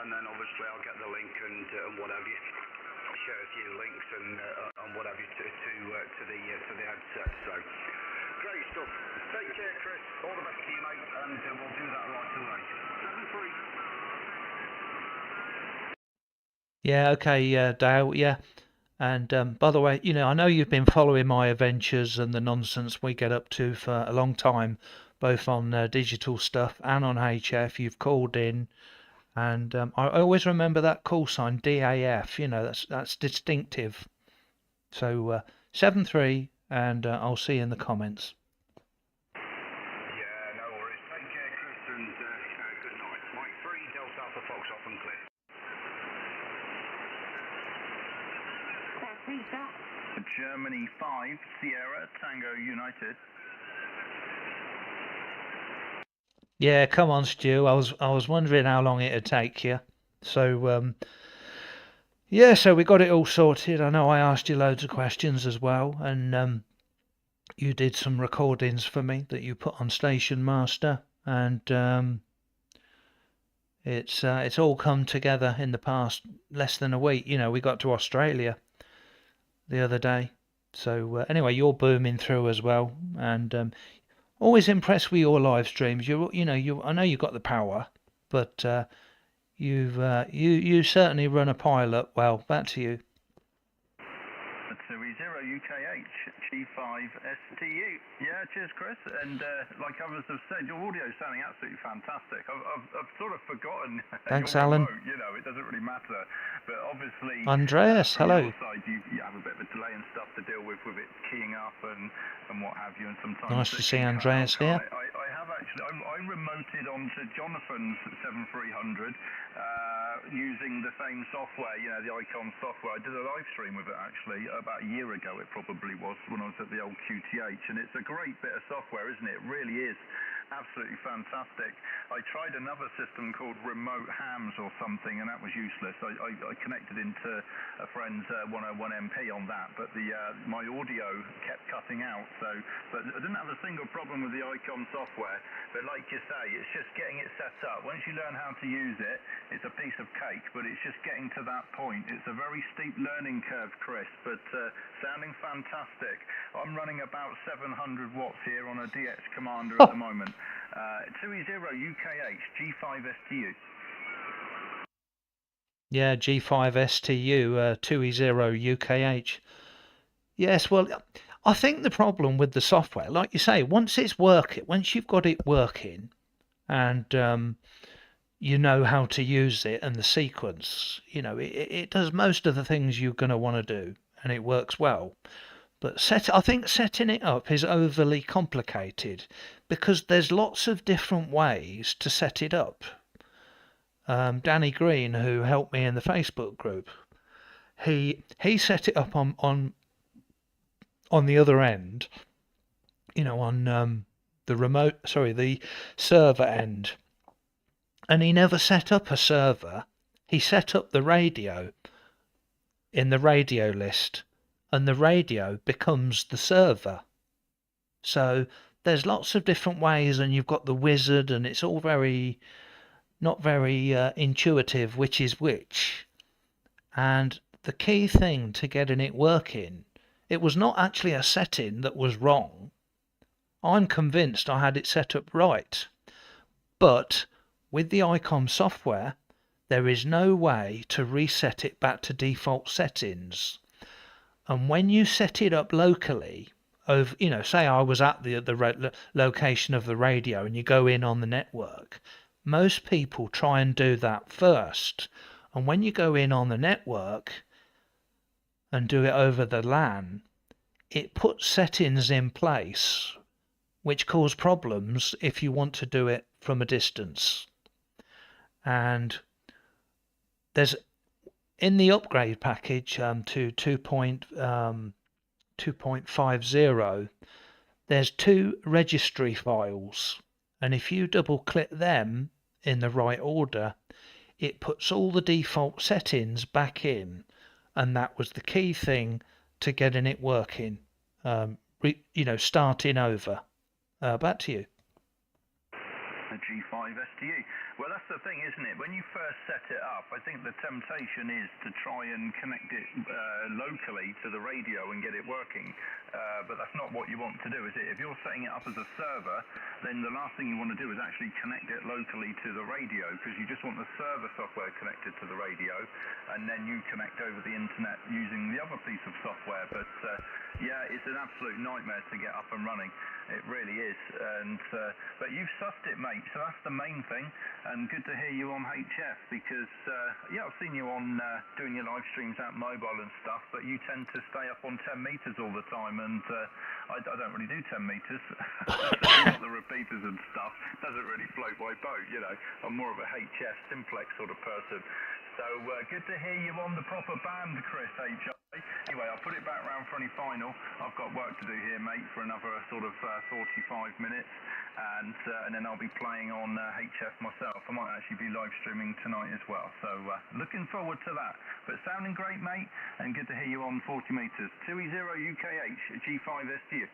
And then obviously I'll get the link and what have you. I'll share a few links and what have you to the headset. So great stuff. Take care, Chris. All the best to you, mate, and we'll do that right away. 7-3. Yeah. Okay. Dale. Yeah. And by the way, I know you've been following my adventures and the nonsense we get up to for a long time, both on digital stuff and on HF. You've called in. And I always remember that call sign DAF. That's distinctive. So 7-3, and I'll see you in the comments. Yeah, no worries. Take care, Chris, and good night. Mike 3, Delta Alpha Fox off and clear. Germany 5, Sierra Tango United. Yeah, come on, Stu. I was wondering how long it'd take you. So yeah, so we got it all sorted. I know I asked you loads of questions as well, and you did some recordings for me that you put on Station Master, and it's all come together in the past less than a week. We got to Australia the other day. So anyway, you're booming through as well, and always impressed with your live streams. I know you've got the power, but you certainly run a pilot well. Back to you. 2E0 UKH G5STU. Yeah, cheers, Chris. And like others have said, your audio is sounding absolutely fantastic. I've sort of forgotten. Thanks, Alan. Remote, it doesn't really matter. But obviously, Andreas, hello. Side, you have a bit of a delay and stuff to deal with it keying up and what have you. And sometimes nice to see Andreas here. I have actually. I remoted onto Jonathan's 7300 using the same software, the Icon software. I did a live stream with it actually about a year ago. It probably was when I was at the old QTH, and it's a great bit of software, isn't it? It really is. Absolutely fantastic. I tried another system called Remote Hams or something, and that was useless. I connected into a friend's 101MP on that, but my audio kept cutting out. But I didn't have a single problem with the Icon software. But like you say, it's just getting it set up. Once you learn how to use it, it's a piece of cake. But it's just getting to that point. It's a very steep learning curve, Chris, but sounding fantastic. I'm running about 700 watts here on a DX Commander at the moment. 2E0 UKH G5STU. Yeah, G5STU, 2E0 UKH. Yes, well, I think the problem with the software, like you say, once you've got it working, and you know how to use it and the sequence, it does most of the things you're going to want to do, and it works well. But I think setting it up is overly complicated because there's lots of different ways to set it up. Danny Green, who helped me in the Facebook group, he set it up on the other end, on the server end, and he never set up a server. He set up the radio in the radio list, and the radio becomes the server. So there's lots of different ways, and you've got the wizard, and it's all not very intuitive which is which. And the key thing to getting it working, it was not actually a setting that was wrong. I'm convinced I had it set up right. But with the ICOM software, there is no way to reset it back to default settings. And when you set it up locally, say I was at the location of the radio and you go in on the network, most people try and do that first. And when you go in on the network and do it over the LAN, it puts settings in place which cause problems if you want to do it from a distance. And there's in the upgrade package to 2.50, there's 2 registry files, and if you double click them in the right order, it puts all the default settings back in, and that was the key thing to getting it working. Starting over. Back to you. The G5 STU. Well, that's the thing, isn't it? When you first set it up, I think the temptation is to try and connect it locally to the radio and get it working. But that's not what you want to do, is it? If you're setting it up as a server, then the last thing you want to do is actually connect it locally to the radio, because you just want the server software connected to the radio, and then you connect over the internet using the other piece of software. But yeah, it's an absolute nightmare to get up and running. It really is. But you've sussed it, mate, so that's the main thing. And good to hear you on HF, because I've seen you on doing your live streams out mobile and stuff, but you tend to stay up on 10 meters all the time, and I don't really do 10 meters. The repeaters and stuff doesn't really float my boat, I'm more of a HF simplex sort of person. So good to hear you on the proper band, Chris, HI. Anyway, I'll put it back round for any final. I've got work to do here, mate, for another sort of 45 minutes, and then I'll be playing on HF myself. I might actually be live streaming tonight as well, so looking forward to that. But sounding great, mate, and good to hear you on 40 metres. 2E0 UKH, G5 STU.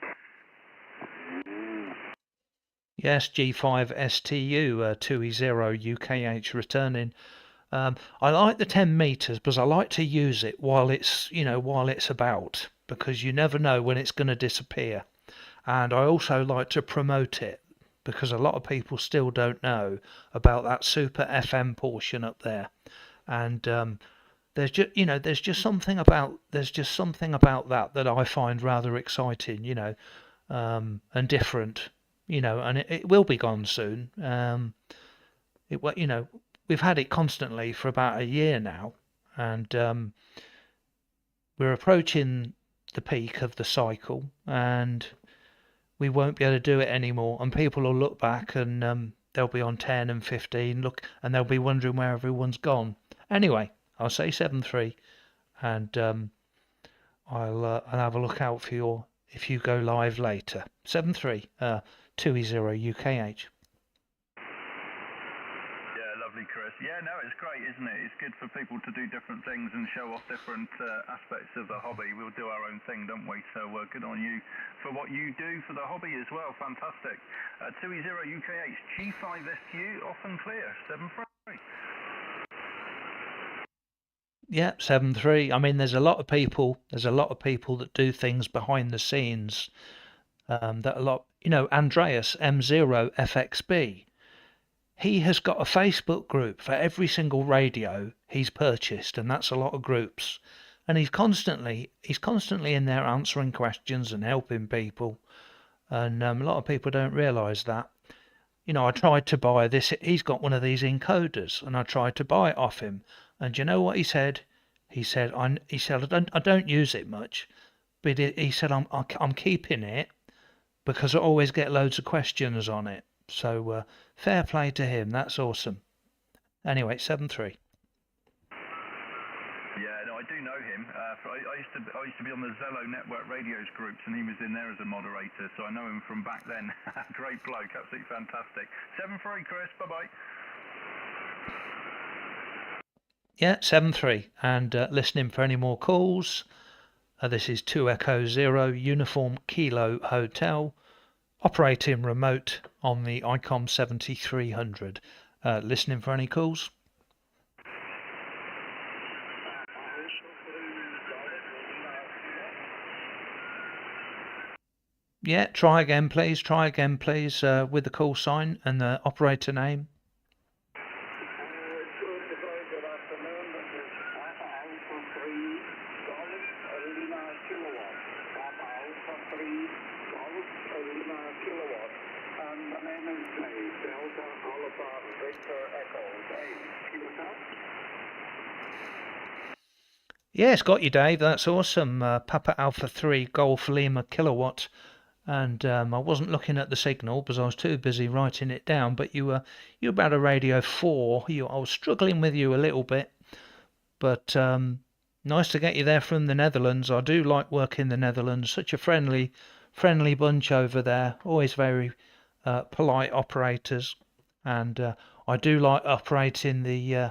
Yes, G5 STU, 2E0 UKH returning. I like the 10 meters because I like to use it while it's about, because you never know when it's going to disappear. And I also like to promote it because a lot of people still don't know about that Super FM portion up there. And there's just something about that I find rather exciting, and different, and it will be gone soon. We've had it constantly for about a year now, and we're approaching the peak of the cycle, and we won't be able to do it anymore. And people will look back, and they'll be on 10 and 15, and they'll be wondering where everyone's gone. Anyway, I'll say 7.3, and I'll have a look out for you if you go live later. 7.3, 2E0 UKH. Chris. Yeah, no, it's great, isn't it? It's good for people to do different things and show off different aspects of the hobby. We'll do our own thing, don't we? So good on you for what you do for the hobby as well. Fantastic. 2E0 UKH, G5 STU, off and clear, 7.3. Yeah, 7.3. I mean, there's a lot of people that do things behind the scenes. Andreas M0FXB. He has got a Facebook group for every single radio he's purchased, and that's a lot of groups. and he's constantly in there answering questions and helping people, and a lot of people don't realise that. You know, I tried to buy this. He's got one of these encoders, and I tried to buy it off him. And do you know what he said? He said, I don't use it much, but he said I'm keeping it because I always get loads of questions on it. So fair play to him. That's awesome. Anyway, 7-3. Yeah, no, I do know him. I used to be on the Zello Network Radios groups, and he was in there as a moderator, so I know him from back then. Great bloke, absolutely fantastic. 7-3, Chris. Bye bye. Yeah, 7-3, and listening for any more calls. This is 2 Echo 0 Uniform Kilo Hotel, operating remote on the ICOM 7300. Listening for any calls. Yeah, try again, please. With the call sign and the operator name. Yeah, it's got you, Dave. That's awesome. Papa Alpha 3 Golf Lima Kilowatt. And I wasn't looking at the signal because I was too busy writing it down. But you were about a Radio 4. I was struggling with you a little bit. But nice to get you there from the Netherlands. I do like working in the Netherlands. Such a friendly bunch over there. Always very polite operators. And I do like operating the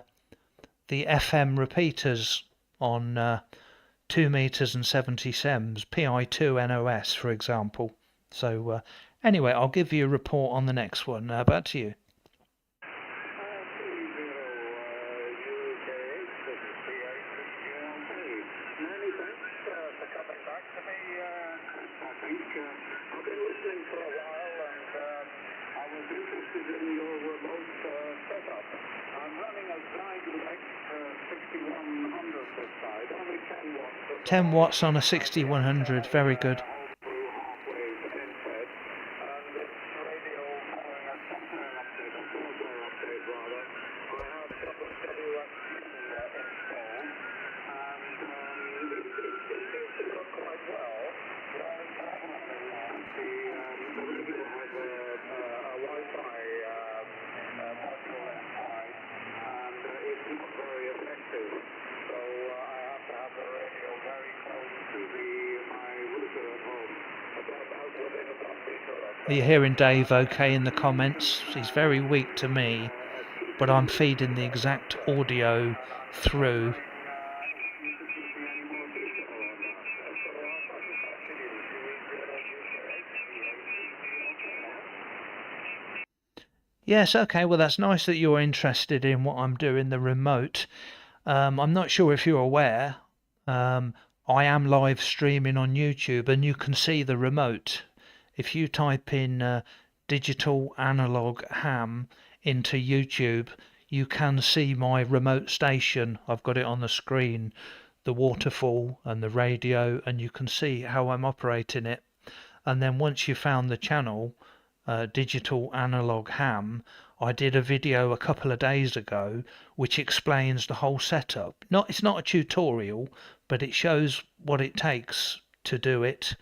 FM repeaters on 2 meters and 70 sems, PI2 NOS, for example. So anyway, I'll give you a report on the next one. Back to you. Only 10 watts. 10 watts on a 6100, very good. Are you hearing Dave okay in the comments? He's very weak to me, but I'm feeding the exact audio through. Yes, okay, well that's nice that you're interested in what I'm doing, the remote. I'm not sure if you're aware, I am live streaming on YouTube and you can see the remote. If you type in digital analog ham into YouTube, you can see my remote station. I've got it on the screen, the waterfall and the radio, and you can see how I'm operating it. And then once you found the channel, digital analog ham, I did a video a couple of days ago which explains the whole setup. It's not a tutorial, but it shows what it takes to do it,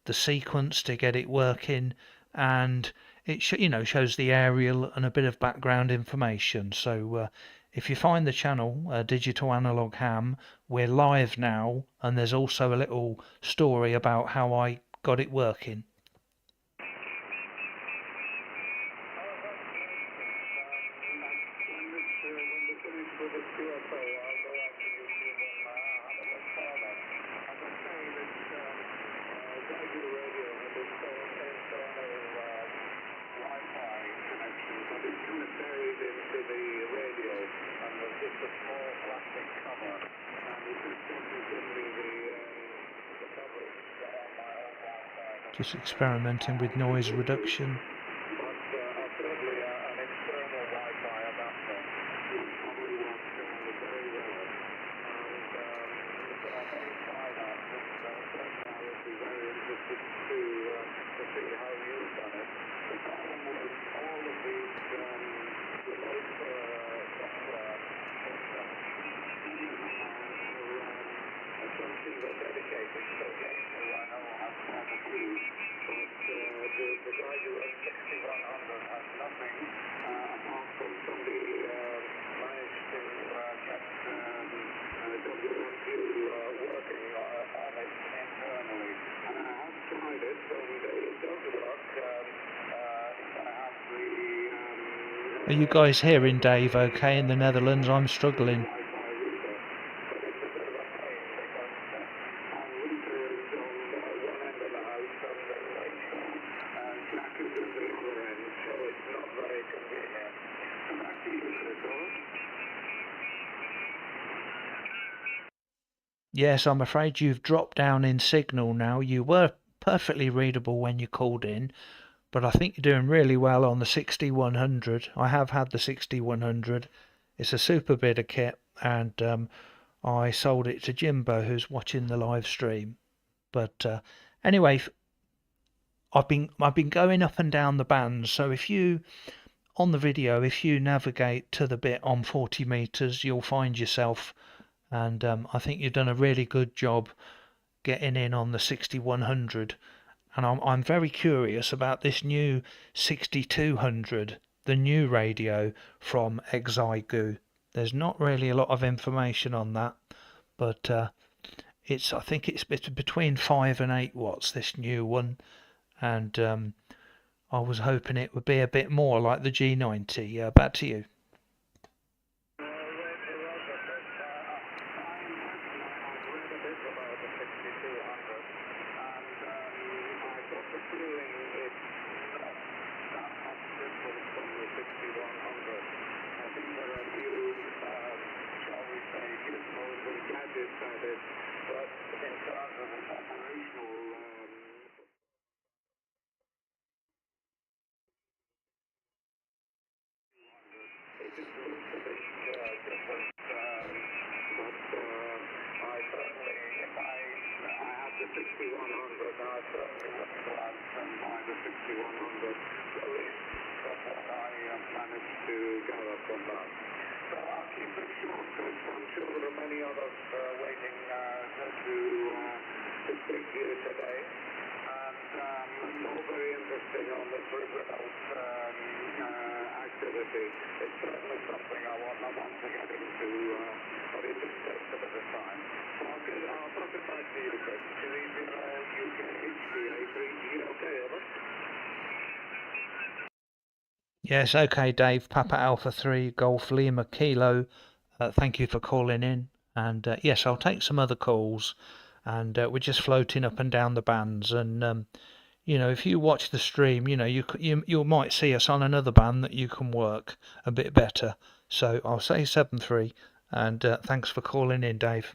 the sequence to get it working, and it shows the aerial and a bit of background information. So if you find the channel digital analog ham, we're live now, and there's also a little story about how I got it working. Just experimenting with noise reduction. Are you guys hearing Dave okay in the Netherlands? I'm struggling. Yes, I'm afraid you've dropped down in signal now. You were perfectly readable when you called in, but I think you're doing really well on the 6100. I have had the 6100. It's a super bit of kit, and I sold it to Jimbo, who's watching the live stream. But anyway, I've been going up and down the bands. So if you on the video, if you navigate to the bit on 40 meters, you'll find yourself. And I think you've done a really good job getting in on the 6100. And I'm very curious about this new 6200, the new radio from Exigu. There's not really a lot of information on that, but I think it's between 5 and 8 watts, this new one. And I was hoping it would be a bit more like the G90. Back to you. Yes, okay, Dave. Papa Alpha 3 Golf Lima Kilo. Thank you for calling in. And yes, I'll take some other calls. And we're just floating up and down the bands. And you know, if you watch the stream, you know, you might see us on another band that you can work a bit better. So I'll say 7-3. And thanks for calling in, Dave.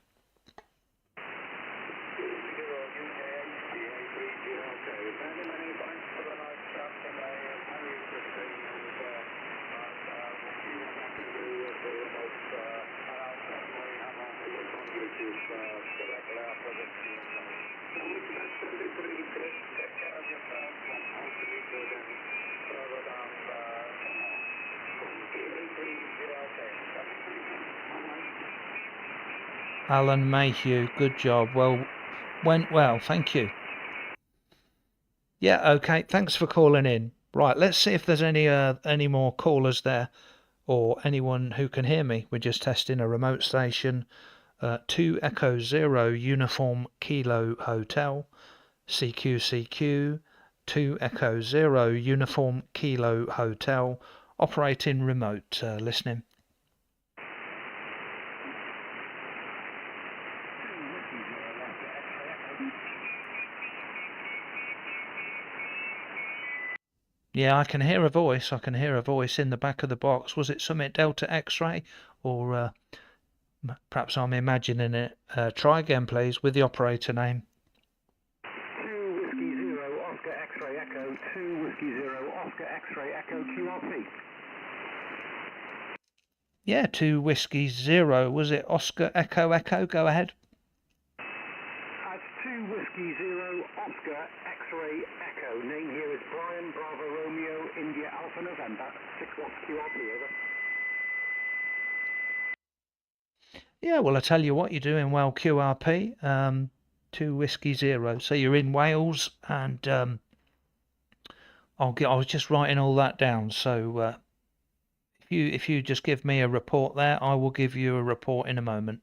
Alan Mayhew, good job. Well, went well, thank you. Yeah, okay, thanks for calling in. Right, let's see if there's any more callers there or anyone who can hear me. We're just testing a remote station. 2 Echo 0 Uniform Kilo Hotel, CQCQ, 2 Echo 0 Uniform Kilo Hotel, operating remote, listening. Yeah, I can hear a voice. I can hear a voice in the back of the box. Was it Summit Delta X-Ray? Or perhaps I'm imagining it. Try again, please, with the operator name. 2 Whiskey 0 Oscar X-Ray Echo, 2 Whiskey 0 Oscar X-Ray Echo QRP. Yeah, 2 Whiskey 0. Was it Oscar Echo Echo? Go ahead. That's 2 Whiskey 0 Oscar X-Ray Echo. Name here is Brian Bravo Romeo India Alpha November, 6 watts QRP, over. Yeah, well, I tell you what, you're doing well, QRP. 2 Whiskey 0. So you're in Wales, and I was just writing all that down. So if you just give me a report there, I will give you a report in a moment.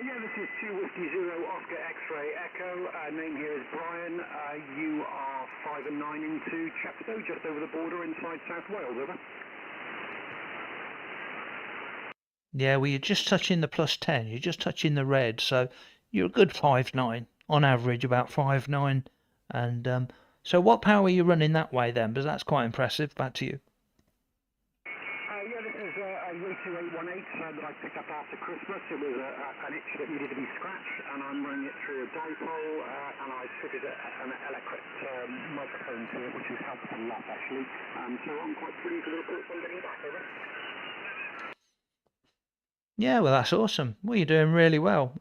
Yeah, this is 2 Whiskey 0 Oscar X-Ray Echo. Name here is Brian. You are 5 and 9 into Chepstow, just over the border inside South Wales, over. Yeah, well, you're just touching the +10. You're just touching the red, so you're a good 5.9 on average, about 5.9. And so, what power are you running that way then? Because that's quite impressive. Back to you. Yeah, this is a U2818 that I picked up after Christmas. It was an itch that needed to be scratched, and I'm running it through a dipole, and I fitted an electric microphone to it, which has helped a lot actually. So I'm quite pleased with the results I'm getting back, over. Yeah, well, that's awesome. Well, you're doing really well.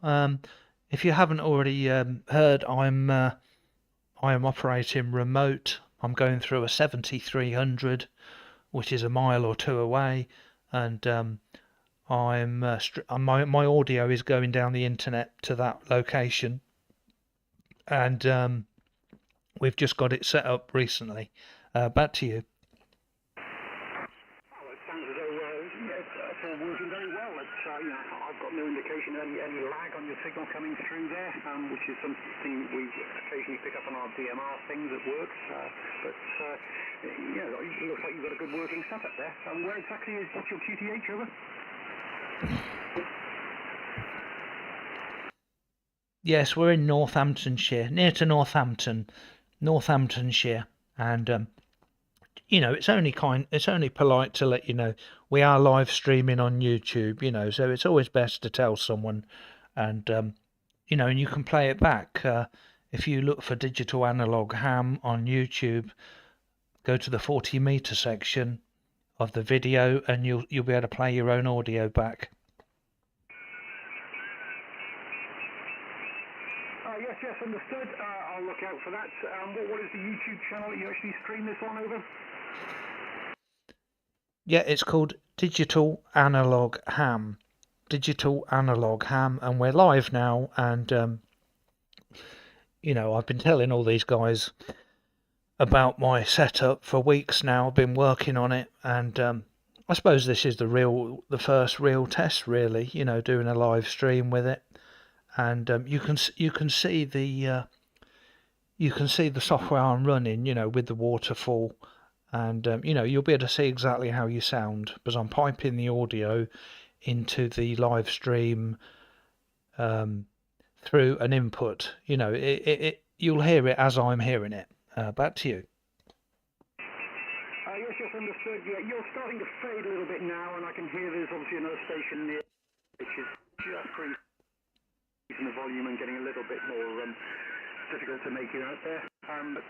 If you haven't already heard, I am operating remote. I'm going through a 7300, which is a mile or two away, and my audio is going down the internet to that location, and we've just got it set up recently. Back to you. Well, it sounds as though it's all working very well. It's, I've got no indication of any lag on your signal coming through there, which is something we occasionally pick up on our DMR things at work. But yeah, it looks like you've got a good working setup there. Where exactly is your QTH, over? Yes, we're in Northamptonshire, near to Northamptonshire, and it's only polite to let you know we are live streaming on YouTube, so it's always best to tell someone, and and you can play it back. If you look for Digital Analog Ham on YouTube, go to the 40-meter section of the video, and you'll be able to play your own audio back. Yes, understood. I'll look out for that. What is the YouTube channel that you actually stream this on, over? Yeah, it's called Digital Analog Ham. Digital Analog Ham, and we're live now. And I've been telling all these guys about my setup for weeks now. I've been working on it, and I suppose this is the first real test, really. Doing a live stream with it. And you can see the software I'm running, with the waterfall, and you'll be able to see exactly how you sound, because I'm piping the audio into the live stream through an input. You'll hear it as I'm hearing it. Back to you. Yes, understood. Yeah, you're starting to fade a little bit now, and I can hear there's obviously another station near, which is just increasing the volume and getting a little bit more difficult to make you out there. But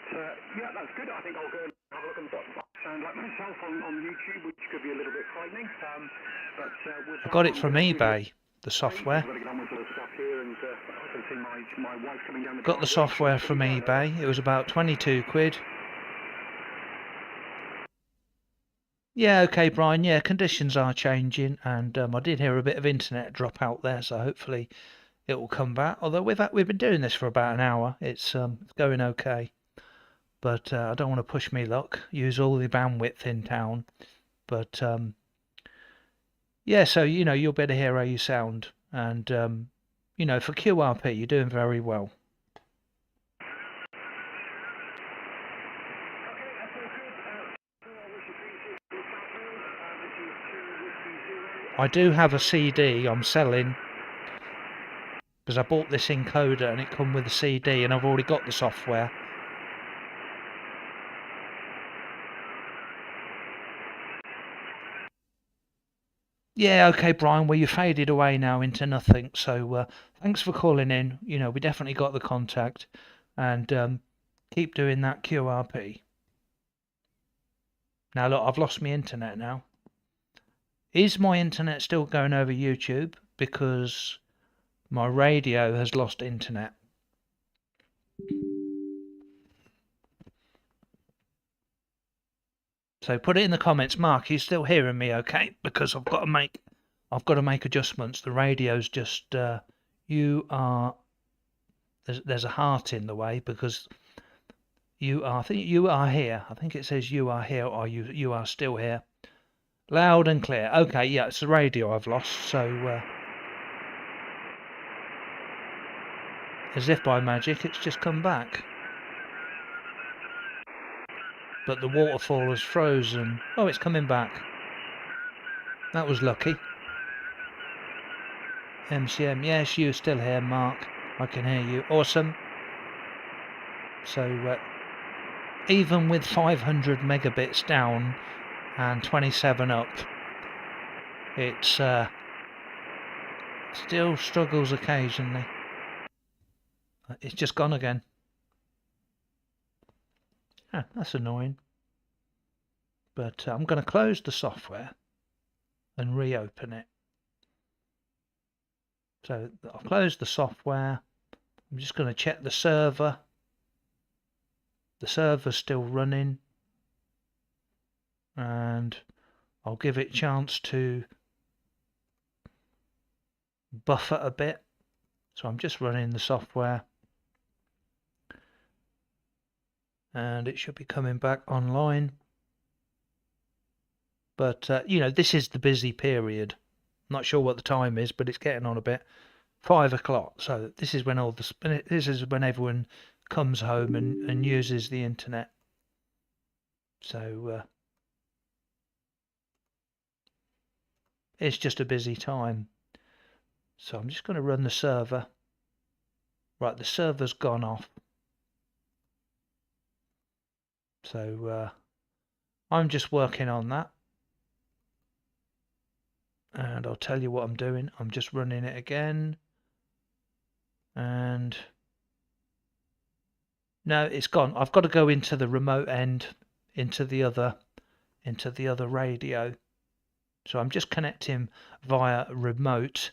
yeah, that's good. I think I'll go and have a look at what I sound like myself on YouTube, which could be a little bit frightening. I got it from eBay, the software. Got the software from eBay. It was about 22 quid. Yeah, okay, Brian. Yeah, conditions are changing, and I did hear a bit of internet drop out there, so hopefully it will come back. Although we've been doing this for about an hour, it's going okay. But I don't want to push me luck. Use all the bandwidth in town. But yeah, so you'll better hear how you sound, and for QRP, you're doing very well. I do have a CD I'm selling, because I bought this encoder and it come with a CD, and I've already got the software. Yeah, okay, Brian, well, you faded away now into nothing, so thanks for calling in. We definitely got the contact, and keep doing that QRP. Now, look, I've lost my internet now. Is my internet still going over YouTube? Because my radio has lost internet. So put it in the comments, Mark. Are you still hearing me? Okay, because I've got to make adjustments. The radio's just there's a heart in the way, because I think you are here. I think it says you are here, or you are still here. Loud and clear. Okay, yeah, it's the radio I've lost. So as if by magic, it's just come back. but the waterfall has frozen. Oh, it's coming back. That was lucky. MCM, yes, you're still here, Mark. I can hear you. Awesome. So, even with 500 megabits down and 27 up, it still struggles occasionally. It's just gone again. Ah, that's annoying. But I'm going to close the software and reopen it. So I've closed the software. I'm just going to check the server. The server's still running. And I'll give it a chance to buffer a bit. So I'm just running the software. And it should be coming back online. But, you know, this is the busy period. Not sure what the time is, but it's getting on a bit. 5 o'clock. So this is when this is when everyone comes home and uses the internet. So it's just a busy time. So I'm just going to run the server. Right, the server's gone off. So I'm just working on that. And I'll tell you what I'm doing. I'm just running it again. And no, it's gone. I've got to go into the remote end, into the other radio. So I'm just connecting via remote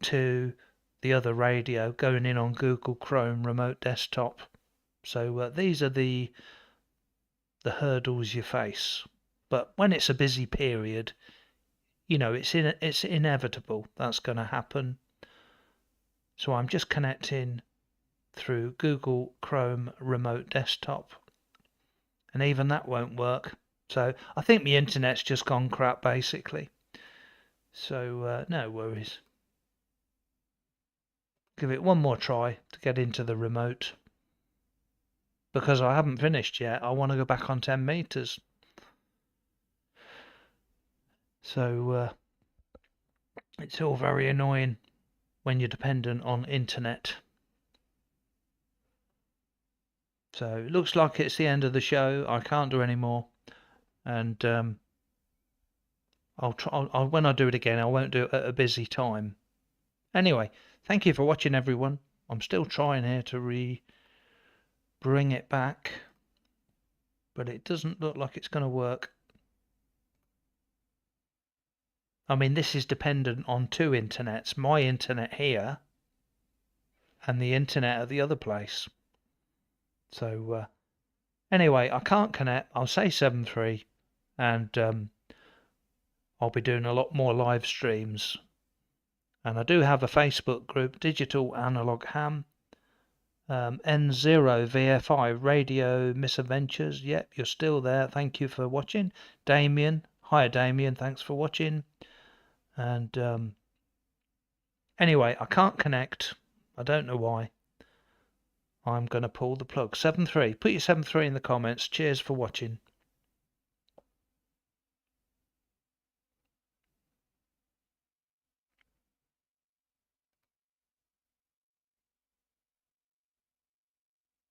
to the other radio, going in on Google Chrome remote desktop. So these are the hurdles you face. But when it's a busy period, you know, it's inevitable. That's going to happen. So I'm just connecting through Google Chrome remote desktop. And even that won't work. So I think the internet's just gone crap, basically. So no worries. Give it one more try to get into the remote. Because I haven't finished yet. I want to go back on 10 meters. So it's all very annoying when you're dependent on internet. So it looks like it's the end of the show. I can't do any more, and I'll try. When I do it again, I won't do it at a busy time. Anyway, thank you for watching, everyone. I'm still trying here to bring it back, but it doesn't look like it's going to work. I mean, this is dependent on two internets, my internet here and the internet at the other place. So anyway, I can't connect. I'll say 7.3 and I'll be doing a lot more live streams. And I do have a Facebook group, Digital Analog Ham, N0 VFI Radio Misadventures. Yep, you're still there. Thank you for watching. Damien. Hi, Damien. Thanks for watching. And anyway, I can't connect. I don't know why. I'm going to pull the plug. 7.3. Put your 7.3 in the comments. Cheers for watching.